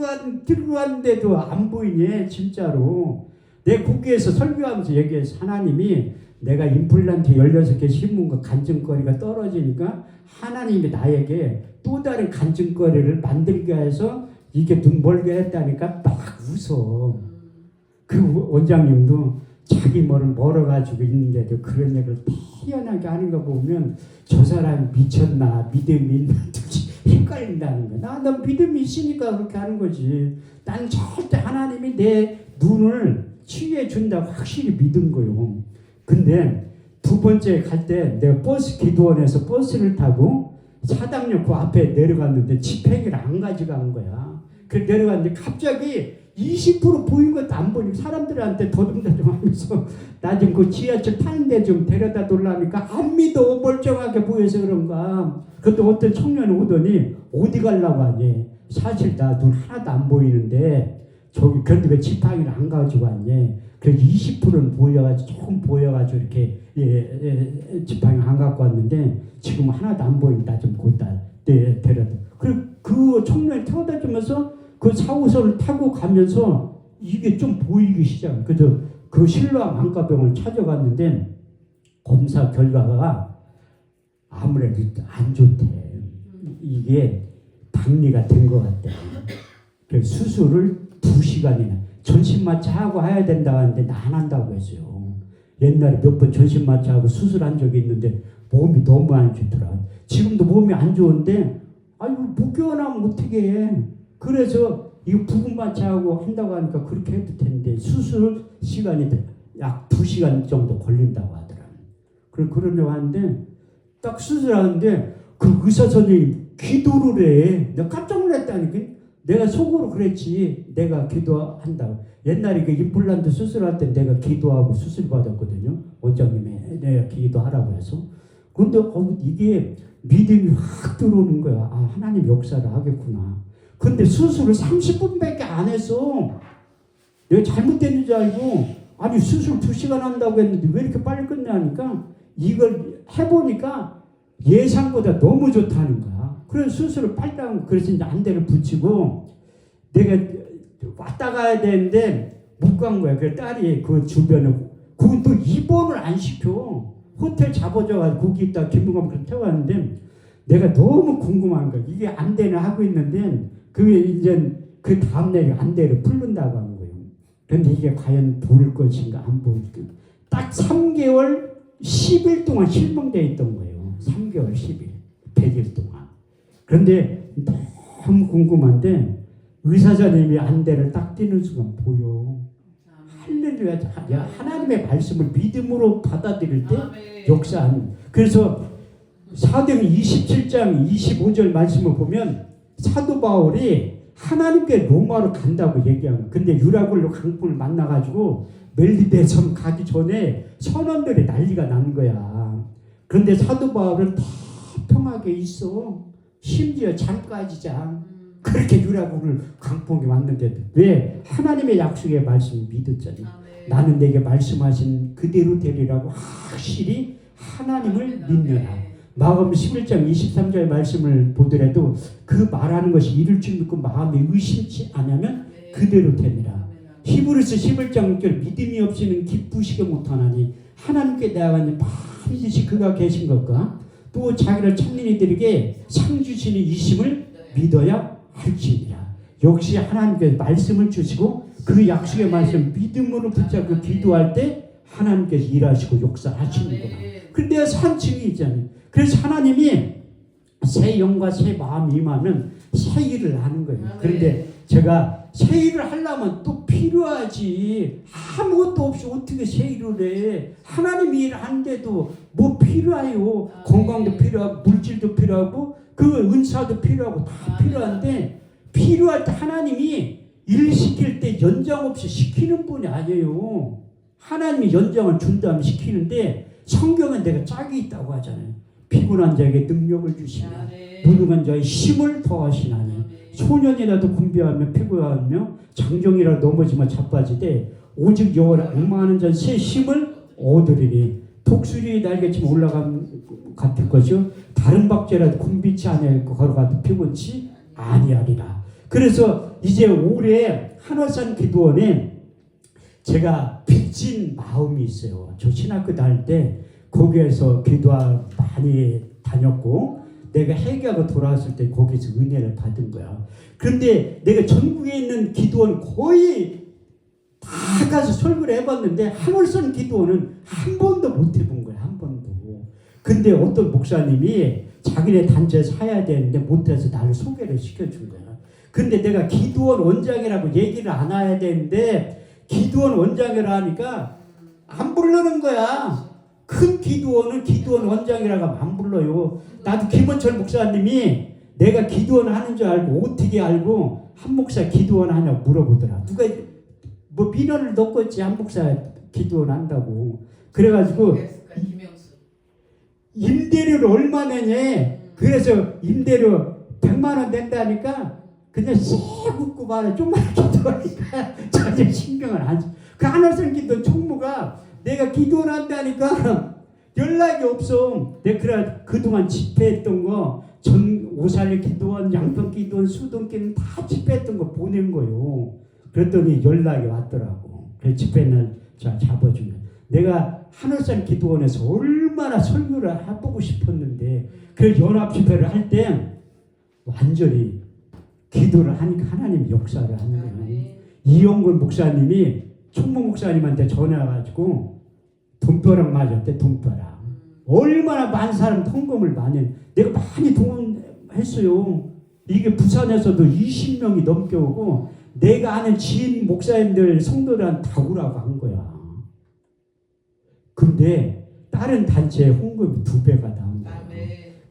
갔는데도 안 보이네 진짜로. 내 국기에서 설교하면서 얘기해서 하나님이 내가 임플란트 16개 심은 거 간증거리가 떨어지니까 하나님이 나에게 또 다른 간증거리를 만들게 해서 이게 눈 멀게 했다니까 막 웃어. 그 원장님도 자기 멀어가지고 있는데도 그런 얘기를 태연하게 하는 거 보면 저 사람이 미쳤나 믿음이 있나 헷갈린다는 거야. 난 믿음이 있으니까 그렇게 하는 거지. 난 절대 하나님이 내 눈을 치유해 준다고 확실히 믿은 거예요. 근데 두 번째 갈 때 내가 버스 기도원에서 버스를 타고 사당역 그 앞에 내려갔는데 지팽이를 안 가져간 거야. 그래서 내려갔는데 갑자기 20% 보인 것도 안 보니까 사람들한테 더듬더듬 하면서 나 좀 그 지하철 타는데 좀 데려다 돌라니까 안 믿어. 멀쩡하게 보여서 그런가. 그것도 어떤 청년이 오더니 어디 가려고 하니. 사실 나 눈 하나도 안 보이는데 저기 그런데 왜 지팡이를 안 가지고 왔니? 그래서 20%는 보여가지고 조금 보여가지고 이렇게 지팡이 안 갖고 왔는데 지금 하나도 안 보인다. 좀 곧다 데려다. 그리고 그 청년이 태워다 주면서 그 4호선을 타고 가면서 이게 좀 보이기 시작. 그래서 그 신로암 안과병을 찾아갔는데 검사 결과가 아무래도 안 좋대. 이게 박리가 된 것 같대. 그래서 수술을 2시간이나 전신마취하고 해야 된다고 하는데 나 안 한다고 했어요. 옛날에 몇 번 전신마취하고 수술한 적이 있는데 몸이 너무 안 좋더라. 지금도 몸이 안 좋은데 아이고 못 어떻게 해. 그래서 이거 부분마취하고 한다고 하니까 그렇게 해도 되는데 수술 시간이 약 2시간 정도 걸린다고 하더라. 그러려고 하는데 딱 수술하는데 그 의사 선생님이 기도를 해. 내가 깜짝 놀랐다니까. 내가 속으로 그랬지. 내가 기도한다고. 옛날에 그 임플란트 수술할 때 내가 기도하고 수술 받았거든요. 원장님이 내가 기도하라고 해서. 그런데 이게 믿음이 확 들어오는 거야. 아, 하나님 역사를 하겠구나. 근데 수술을 30분밖에 안 했어. 내가 잘못된 줄 알고 아니 수술 2시간 한다고 했는데 왜 이렇게 빨리 끝나니까 이걸 해보니까 예상보다 너무 좋다는 거야. 그래서 수술을 빨리 하고 그래서 이제 안대를 붙이고 내가 왔다 가야 되는데 못 간 거야. 그 딸이 그 주변에 그건 또 입원을 안 시켜. 호텔 잡아줘가지고 거기 있다 김부감을 태워왔는데 내가 너무 궁금한 거야. 이게 안대는 하고 있는데 그게 이제 그 다음날 안대를 풀른다고 하는 거예요. 그런데 이게 과연 보일 것인가 안 보일 것인가. 딱 3개월 10일 동안 실명되어 있던 거예요. 3개월 10일 100일 동안. 그런데 너무 궁금한데 의사선생님이 안대를 딱 띄는 순간 보여. 할렐루야. 하나님의 말씀을 믿음으로 받아들일 때 역사하는. 그래서 사도행 27장 25절 말씀을 보면 사도 바울이 하나님께 로마로 간다고 얘기하는. 근데 유라굴로 강풍을 만나가지고 멜리데 섬 가기 전에 선원들이 난리가 난 거야. 그런데 사도 바울은 태평하게 있어. 심지어 잠까지 자. 그렇게 유라굴을 강풍이 왔는데 왜? 하나님의 약속의 말씀을 믿었잖아. 나는 내게 말씀하신 그대로 되리라고 확실히 하나님을 믿느라. 마가복음 11장 23절 말씀을 보더라도 그 말하는 것이 이룰 줄 믿고 마음에 의심치 않으면 그대로 되니라. 히브리서 11장 6절 믿음이 없이는 기쁘시게 못하나니 하나님께 나아가니 반드시 그가 계신 것과 또 자기를 찾는 이들에게 상 주시는 이심을 믿어야 할지니라. 역시 하나님께서 말씀을 주시고 그 약속의 말씀 믿음으로 붙잡고 기도할 때 하나님께서 일하시고 역사하시는구나. 근데 산증이 있잖아요. 그래서 하나님이 새 영과 새 마음이 임하면 새 일을 하는 거예요. 그런데 제가 새 일을 하려면 또 필요하지. 아무것도 없이 어떻게 새 일을 해. 하나님이 일하는데도 뭐 필요해요. 건강도 필요하고 물질도 필요하고 그 은사도 필요하고 다 필요한데 필요할 때 하나님이 일 시킬 때 연장 없이 시키는 분이 아니에요. 하나님이 연장을 준다면 시키는데 성경은 내가 짝이 있다고 하잖아요. 피곤한 자에게 능력을 주시며 무능한 자의 힘을 더하시나니 소년이라도 군비하며 피곤하며 장정이라도 넘어지면 자빠지되 오직 여호와를 악망하는 자는 새 힘을 얻으리니 독수리 날개치면 올라감 같을 것이요 다른 박제라도 군비치 아니하고 걸어가도 피곤치 아니하리라. 그래서 이제 올해 한월산 기도원에 제가 빚진 마음이 있어요. 저 신학교 다닐 때 거기에서 기도 많이 다녔고 내가 회개하고 돌아왔을 때 거기서 은혜를 받은 거야. 그런데 내가 전국에 있는 기도원 거의 다 가서 설교를 해봤는데 한월산 기도원은 한 번도 못 해본 거야. 한 번도. 근데 어떤 목사님이 자기네 단체에 사야 되는데 못해서 나를 소개를 시켜준 거야. 근데 내가 기도원 원장이라고 얘기를 안 해야 되는데 기도원 원장이라 하니까 안 부르는 거야. 큰 기도원은 기도원 원장이라고 하면 안 불러요. 나도 김원철 목사님이 내가 기도원 하는 줄 알고 어떻게 알고 한 목사 기도원 하냐고 물어보더라. 누가 뭐 민원을 넣고 있지 한 목사 기도원 한다고. 그래가지고 임대료를 얼마 내냐. 그래서 임대료 100만 원 낸다니까 그냥 씩 웃고 말해. 좀만 기도하니까 전혀 신경을 안 써. 그 하늘선 기도 총무가 내가 기도를 한다니까 연락이 없어. 내가 그래 그동안 집회했던 거 오살리 기도원, 양평 기도원, 수동 기도원 다 집회했던 거 보낸 거요. 그랬더니 연락이 왔더라고. 그래서 집회날 잡아주면 내가 하늘산 기도원에서 얼마나 설교를 해보고 싶었는데 그 연합 집회를 할 때 완전히 기도를 하니까 하나님 역사를 하는 거예요. 이영근 목사님이 총무 목사님한테 전화해가지고 돈벼락 맞았대. 돈벼락. 얼마나 많은 사람 통금을 많이 했는데 내가 많이 동원했어요. 이게 부산에서도 20명이 넘게 오고 내가 아는 지인 목사님들 성도들한테 다 오라고 한 거야. 근데 다른 단체에 홍금이 2배가 나온 거야.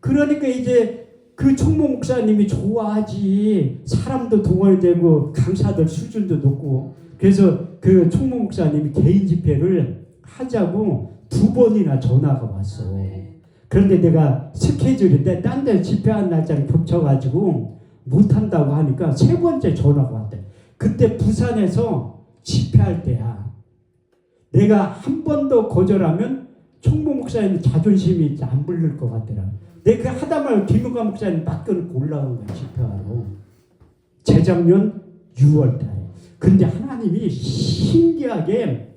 그러니까 이제 그 총무 목사님이 좋아하지. 사람도 동원이 되고 강사들 수준도 높고. 그래서 그 총무 목사님이 개인 집회를 하자고 2번이나 전화가 왔어. 그런데 내가 스케줄인데 딴 데 집회한 날짜를 겹쳐가지고 못한다고 하니까 3번째 전화가 왔대. 그때 부산에서 집회할 때야. 내가 한 번 더 거절하면 총무 목사님 자존심이 안 부를 것 같더라. 내가 하다 말고 김은가 목사님 딱 끊고 올라간 거야. 집회하러. 재작년 6월 달에. 근데 하나님이 신기하게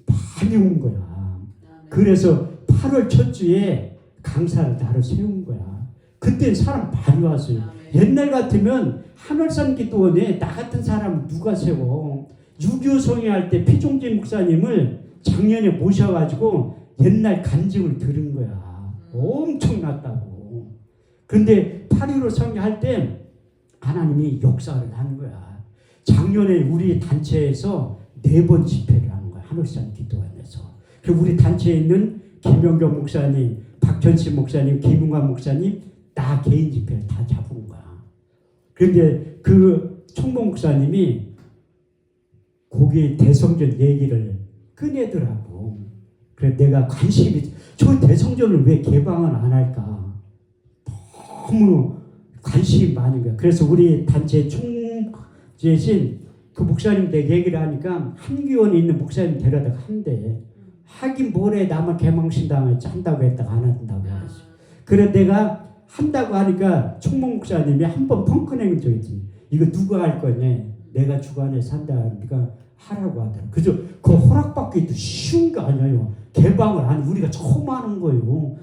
많이 온 거야. 그래서 8월 첫 주에 강사를 나로 세운 거야. 그때 사람 많이 왔어요. 옛날 같으면 한월산 기도원에 나 같은 사람 누가 세워? 6.25 성회할 때 피종진 목사님을 작년에 모셔가지고 옛날 간증을 들은 거야. 엄청났다고. 그런데 8.15 성회할 때 하나님이 역사를 하는 거야. 작년에 우리 단체에서 4번 집회를 하는 거야. 한월산 기도원에서. 그리고 우리 단체에 있는 김영경 목사님, 박현식 목사님, 김웅환 목사님 나 개인 집회를 다 잡은 거야. 그런데 그 총무 목사님이 거기 대성전 얘기를 꺼내더라고. 그래서 내가 관심이 저 대성전을 왜 개방을 안 할까? 너무 관심이 많은 거야. 그래서 우리 단체 총재신 그 목사님 내 얘기를 하니까 한기원에 있는 목사님 데려다가 한대. 하긴 뭐래 나만 개망신당을 한다고 했다가 안 한다고 했어. 그래 내가 한다고 하니까 총무 목사님이 한번 펑크낸 적이 있지. 이거 누가 할 거냐? 내가 주관해서 한다 하니까 하라고 하더라. 그죠? 그 허락받기도 쉬운 게 아니에요. 개방을 안 우리가 처음 하는 거예요.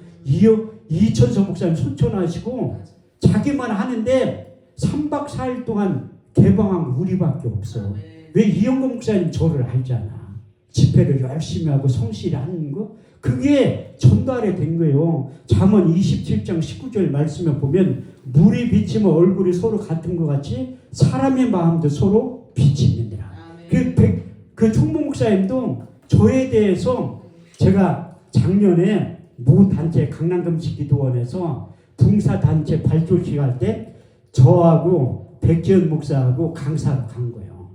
이천서 목사님 소천하시고 자기만 하는데 3박 4일 동안 개방한 우리밖에 없어. 왜 이영건 목사님 저를 알잖아. 집회를 열심히 하고 성실히 하는 거 그게 전달이 된 거예요. 잠언 27장 19절 말씀에 보면 물이 비치면 얼굴이 서로 같은 것 같이 사람의 마음도 서로 비치느니라. 그 총무 목사님도 저에 대해서 제가 작년에 모 단체 강남금식기도원에서 붕사단체 발족식 할 때 저하고 백지연 목사하고 강사로 간 거예요.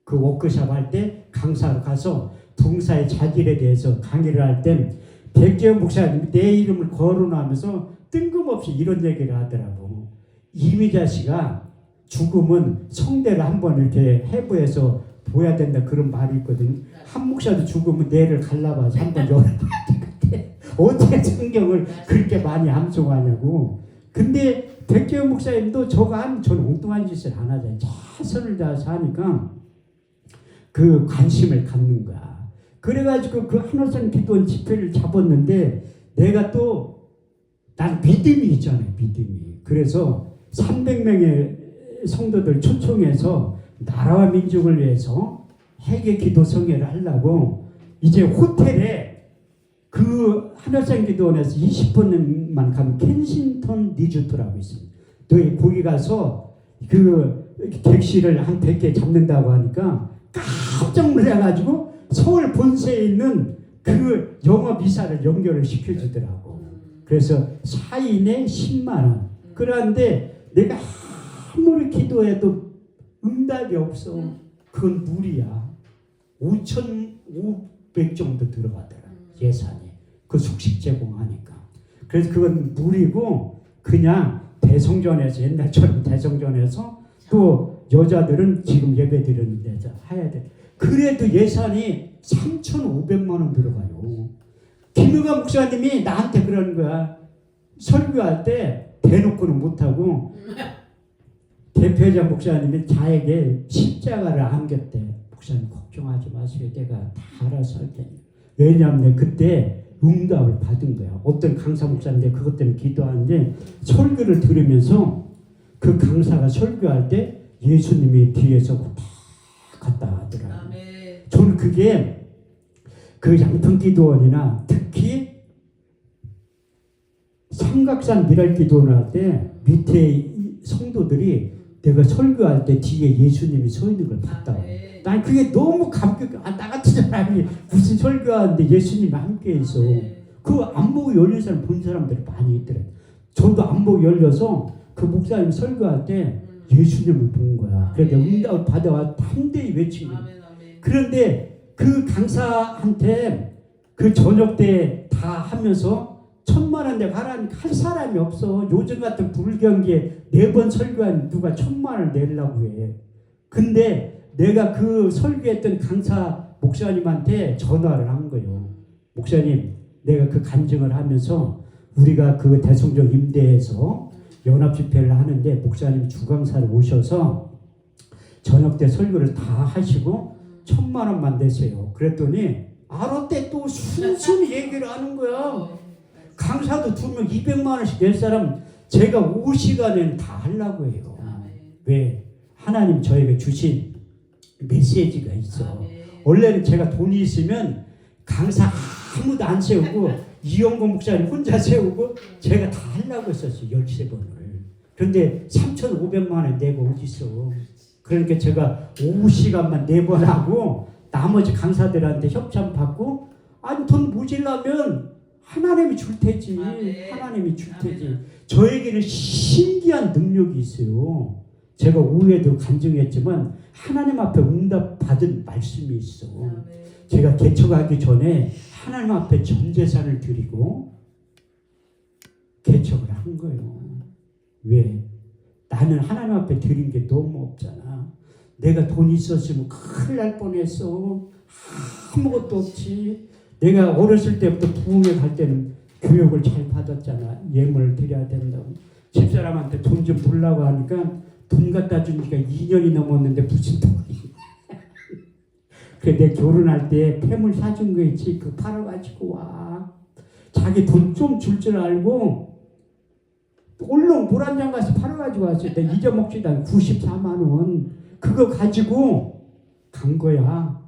그 워크숍 할 때 강사로 가서 붕사의 자질에 대해서 강의를 할 때 백지연 목사님이 내 이름을 거론하면서 뜬금없이 이런 얘기를 하더라고. 이미자 씨가 죽으면 성대를 한번 이렇게 해부해서 보야 된다 그런 말이 있거든. 한 목사도 죽으면 뇌를 갈라봐서 한번 열어봐야 되는데 어떻게 성경을 그렇게 많이 암송하냐고. 근데 백지연 목사님도 저는 엉뚱한 짓을 안 하잖아요. 최선을 다해서 하니까 그 관심을 갖는 거야. 그래가지고 그 한월산 기도원 집회를 잡았는데 내가 또 난 믿음이 있잖아요. 믿음이. 그래서 300명의 성도들 초청해서 나라와 민족을 위해서 회개 기도 성회를 하려고 이제 호텔에 그 한월산 기도원에서 20분만 가면 켄싱턴 리조트라고 있습니다. 너희 거기 가서 그 객실을 한 100개 잡는다고 하니까 깜짝 놀라가지고 서울 본세에 있는 그 영업 이사를 연결을 시켜주더라고. 그래서 4인에 10만 원. 그런데 내가 아무리 기도해도 응답이 없어. 그건 무리야. 5,500 정도 들어가더라. 예산이. 그 숙식 제공하니까. 그래서 그건 무리고 그냥 대성전에서 옛날처럼 대성전에서 또 여자들은 지금 예배 드리는 데서 해야 돼. 그래도 예산이 3,500만 원 들어가요. 김유가 목사님이 나한테 그러는 거야. 설교할 때 대놓고는 못하고 대표자 목사님이 자에게 십자가를 안겼대. 목사님 걱정하지 마세요. 내가 다 알아서 할 테니까. 왜냐하면 그때 응답을 받은 거야. 어떤 강사 목사인데 그것 때문에 기도하는데 설교를 들으면서 그 강사가 설교할 때 예수님이 뒤에서 다 갔다 하더라고요. 저는 그게 그 양평기도원이나 특히 삼각산 미랄기도원 할 때 밑에 성도들이 내가 설교할 때 뒤에 예수님이 서 있는 걸 봤다고. 난 그게 너무 감격. 나 같은 사람이 무슨 설교하는데 예수님이 함께 있어. 그 안목이 열린 사람 본 사람들이 많이 있더래. 저도 안목이 열려서 그 목사님 설교할 때 예수님을 본 거야. 그래서 응답을 받아와 담대히 외친 거야. 그런데 그 강사한테 그 저녁 때 다 하면서 1,000만 원 내가 하라니까 할 사람이 없어. 요즘 같은 불경기에 4번 설교하면 누가 1,000만 원 내려고 해. 근데 내가 그 설교했던 강사 목사님한테 전화를 한 거예요. 목사님, 내가 그 간증을 하면서 우리가 그 대성전 임대해서 연합 집회를 하는데 목사님 주강사를 오셔서 저녁 때 설교를 다 하시고 1,000,000원만 내세요. 그랬더니 알았대. 또 순순히 얘기를 하는 거야. 강사도 2명 200만원씩 낼 사람 제가 5시간에는 다 하려고 해요. 왜? 하나님 저에게 주신 메시지가 있어. 원래는 제가 돈이 있으면 강사 아무도 안 세우고 이영고 목사님 혼자 세우고 제가 다 하려고 했었어요. 13번을. 그런데 3,500만 원 내고 어딨어. 그러니까 제가 5시간만 4번 하고 나머지 강사들한테 협찬 받고 아니 돈 모질라면 하나님이 줄 테지. 하나님이 줄 테지. 저에게는 신기한 능력이 있어요. 제가 오후에도 간증했지만 하나님 앞에 응답 받은 말씀이 있어. 제가 개척하기 전에 하나님 앞에 전 재산을 드리고 개척을 한 거예요. 왜? 나는 하나님 앞에 드린 게 너무 없잖아. 내가 돈 있었으면 큰일 날 뻔했어. 아무것도 없지. 내가 어렸을 때부터 부흥회 갈 때는 교육을 잘 받았잖아. 예물을 드려야 된다고. 집사람한테 돈 좀 달라고 하니까 돈 갖다 준 지가 2년이 넘었는데 무슨 돈이. 그래 내 결혼할 때 폐물 사준 거 있지. 그 팔아가지고 와. 자기 돈 좀 줄 줄 알고 얼른 물 한 잔 가서 팔아가지고 왔어요. 내가 잊어먹지도 94만 원. 그거 가지고 간 거야.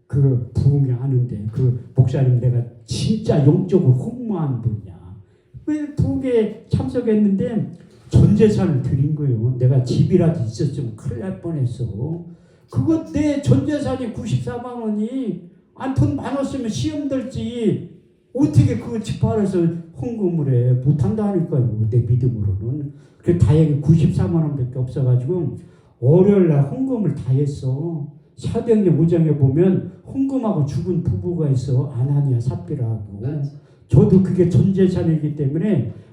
그 부흥회 하는데 그 목사님 내가 진짜 영적으로 흠모한 분이야. 왜 부흥회에 참석했는데 전 재산을 드린 거예요. 내가 집이라도 있었으면 큰일 날 뻔했어. 그거 내 전 재산이 94만 원이 안 돈 많았으면 시험 들지. 어떻게 그거 집 팔아서 헌금을 해. 못한다니까요. 내 믿음으로는. 그래 다행히 94만 원밖에 없어가지고 월요일날 헌금을 다 했어. 사도행전 5장에 보면 헌금하고 죽은 부부가 있어. 아나니아 삽비라하고. 저도 그게 전 재산이기 때문에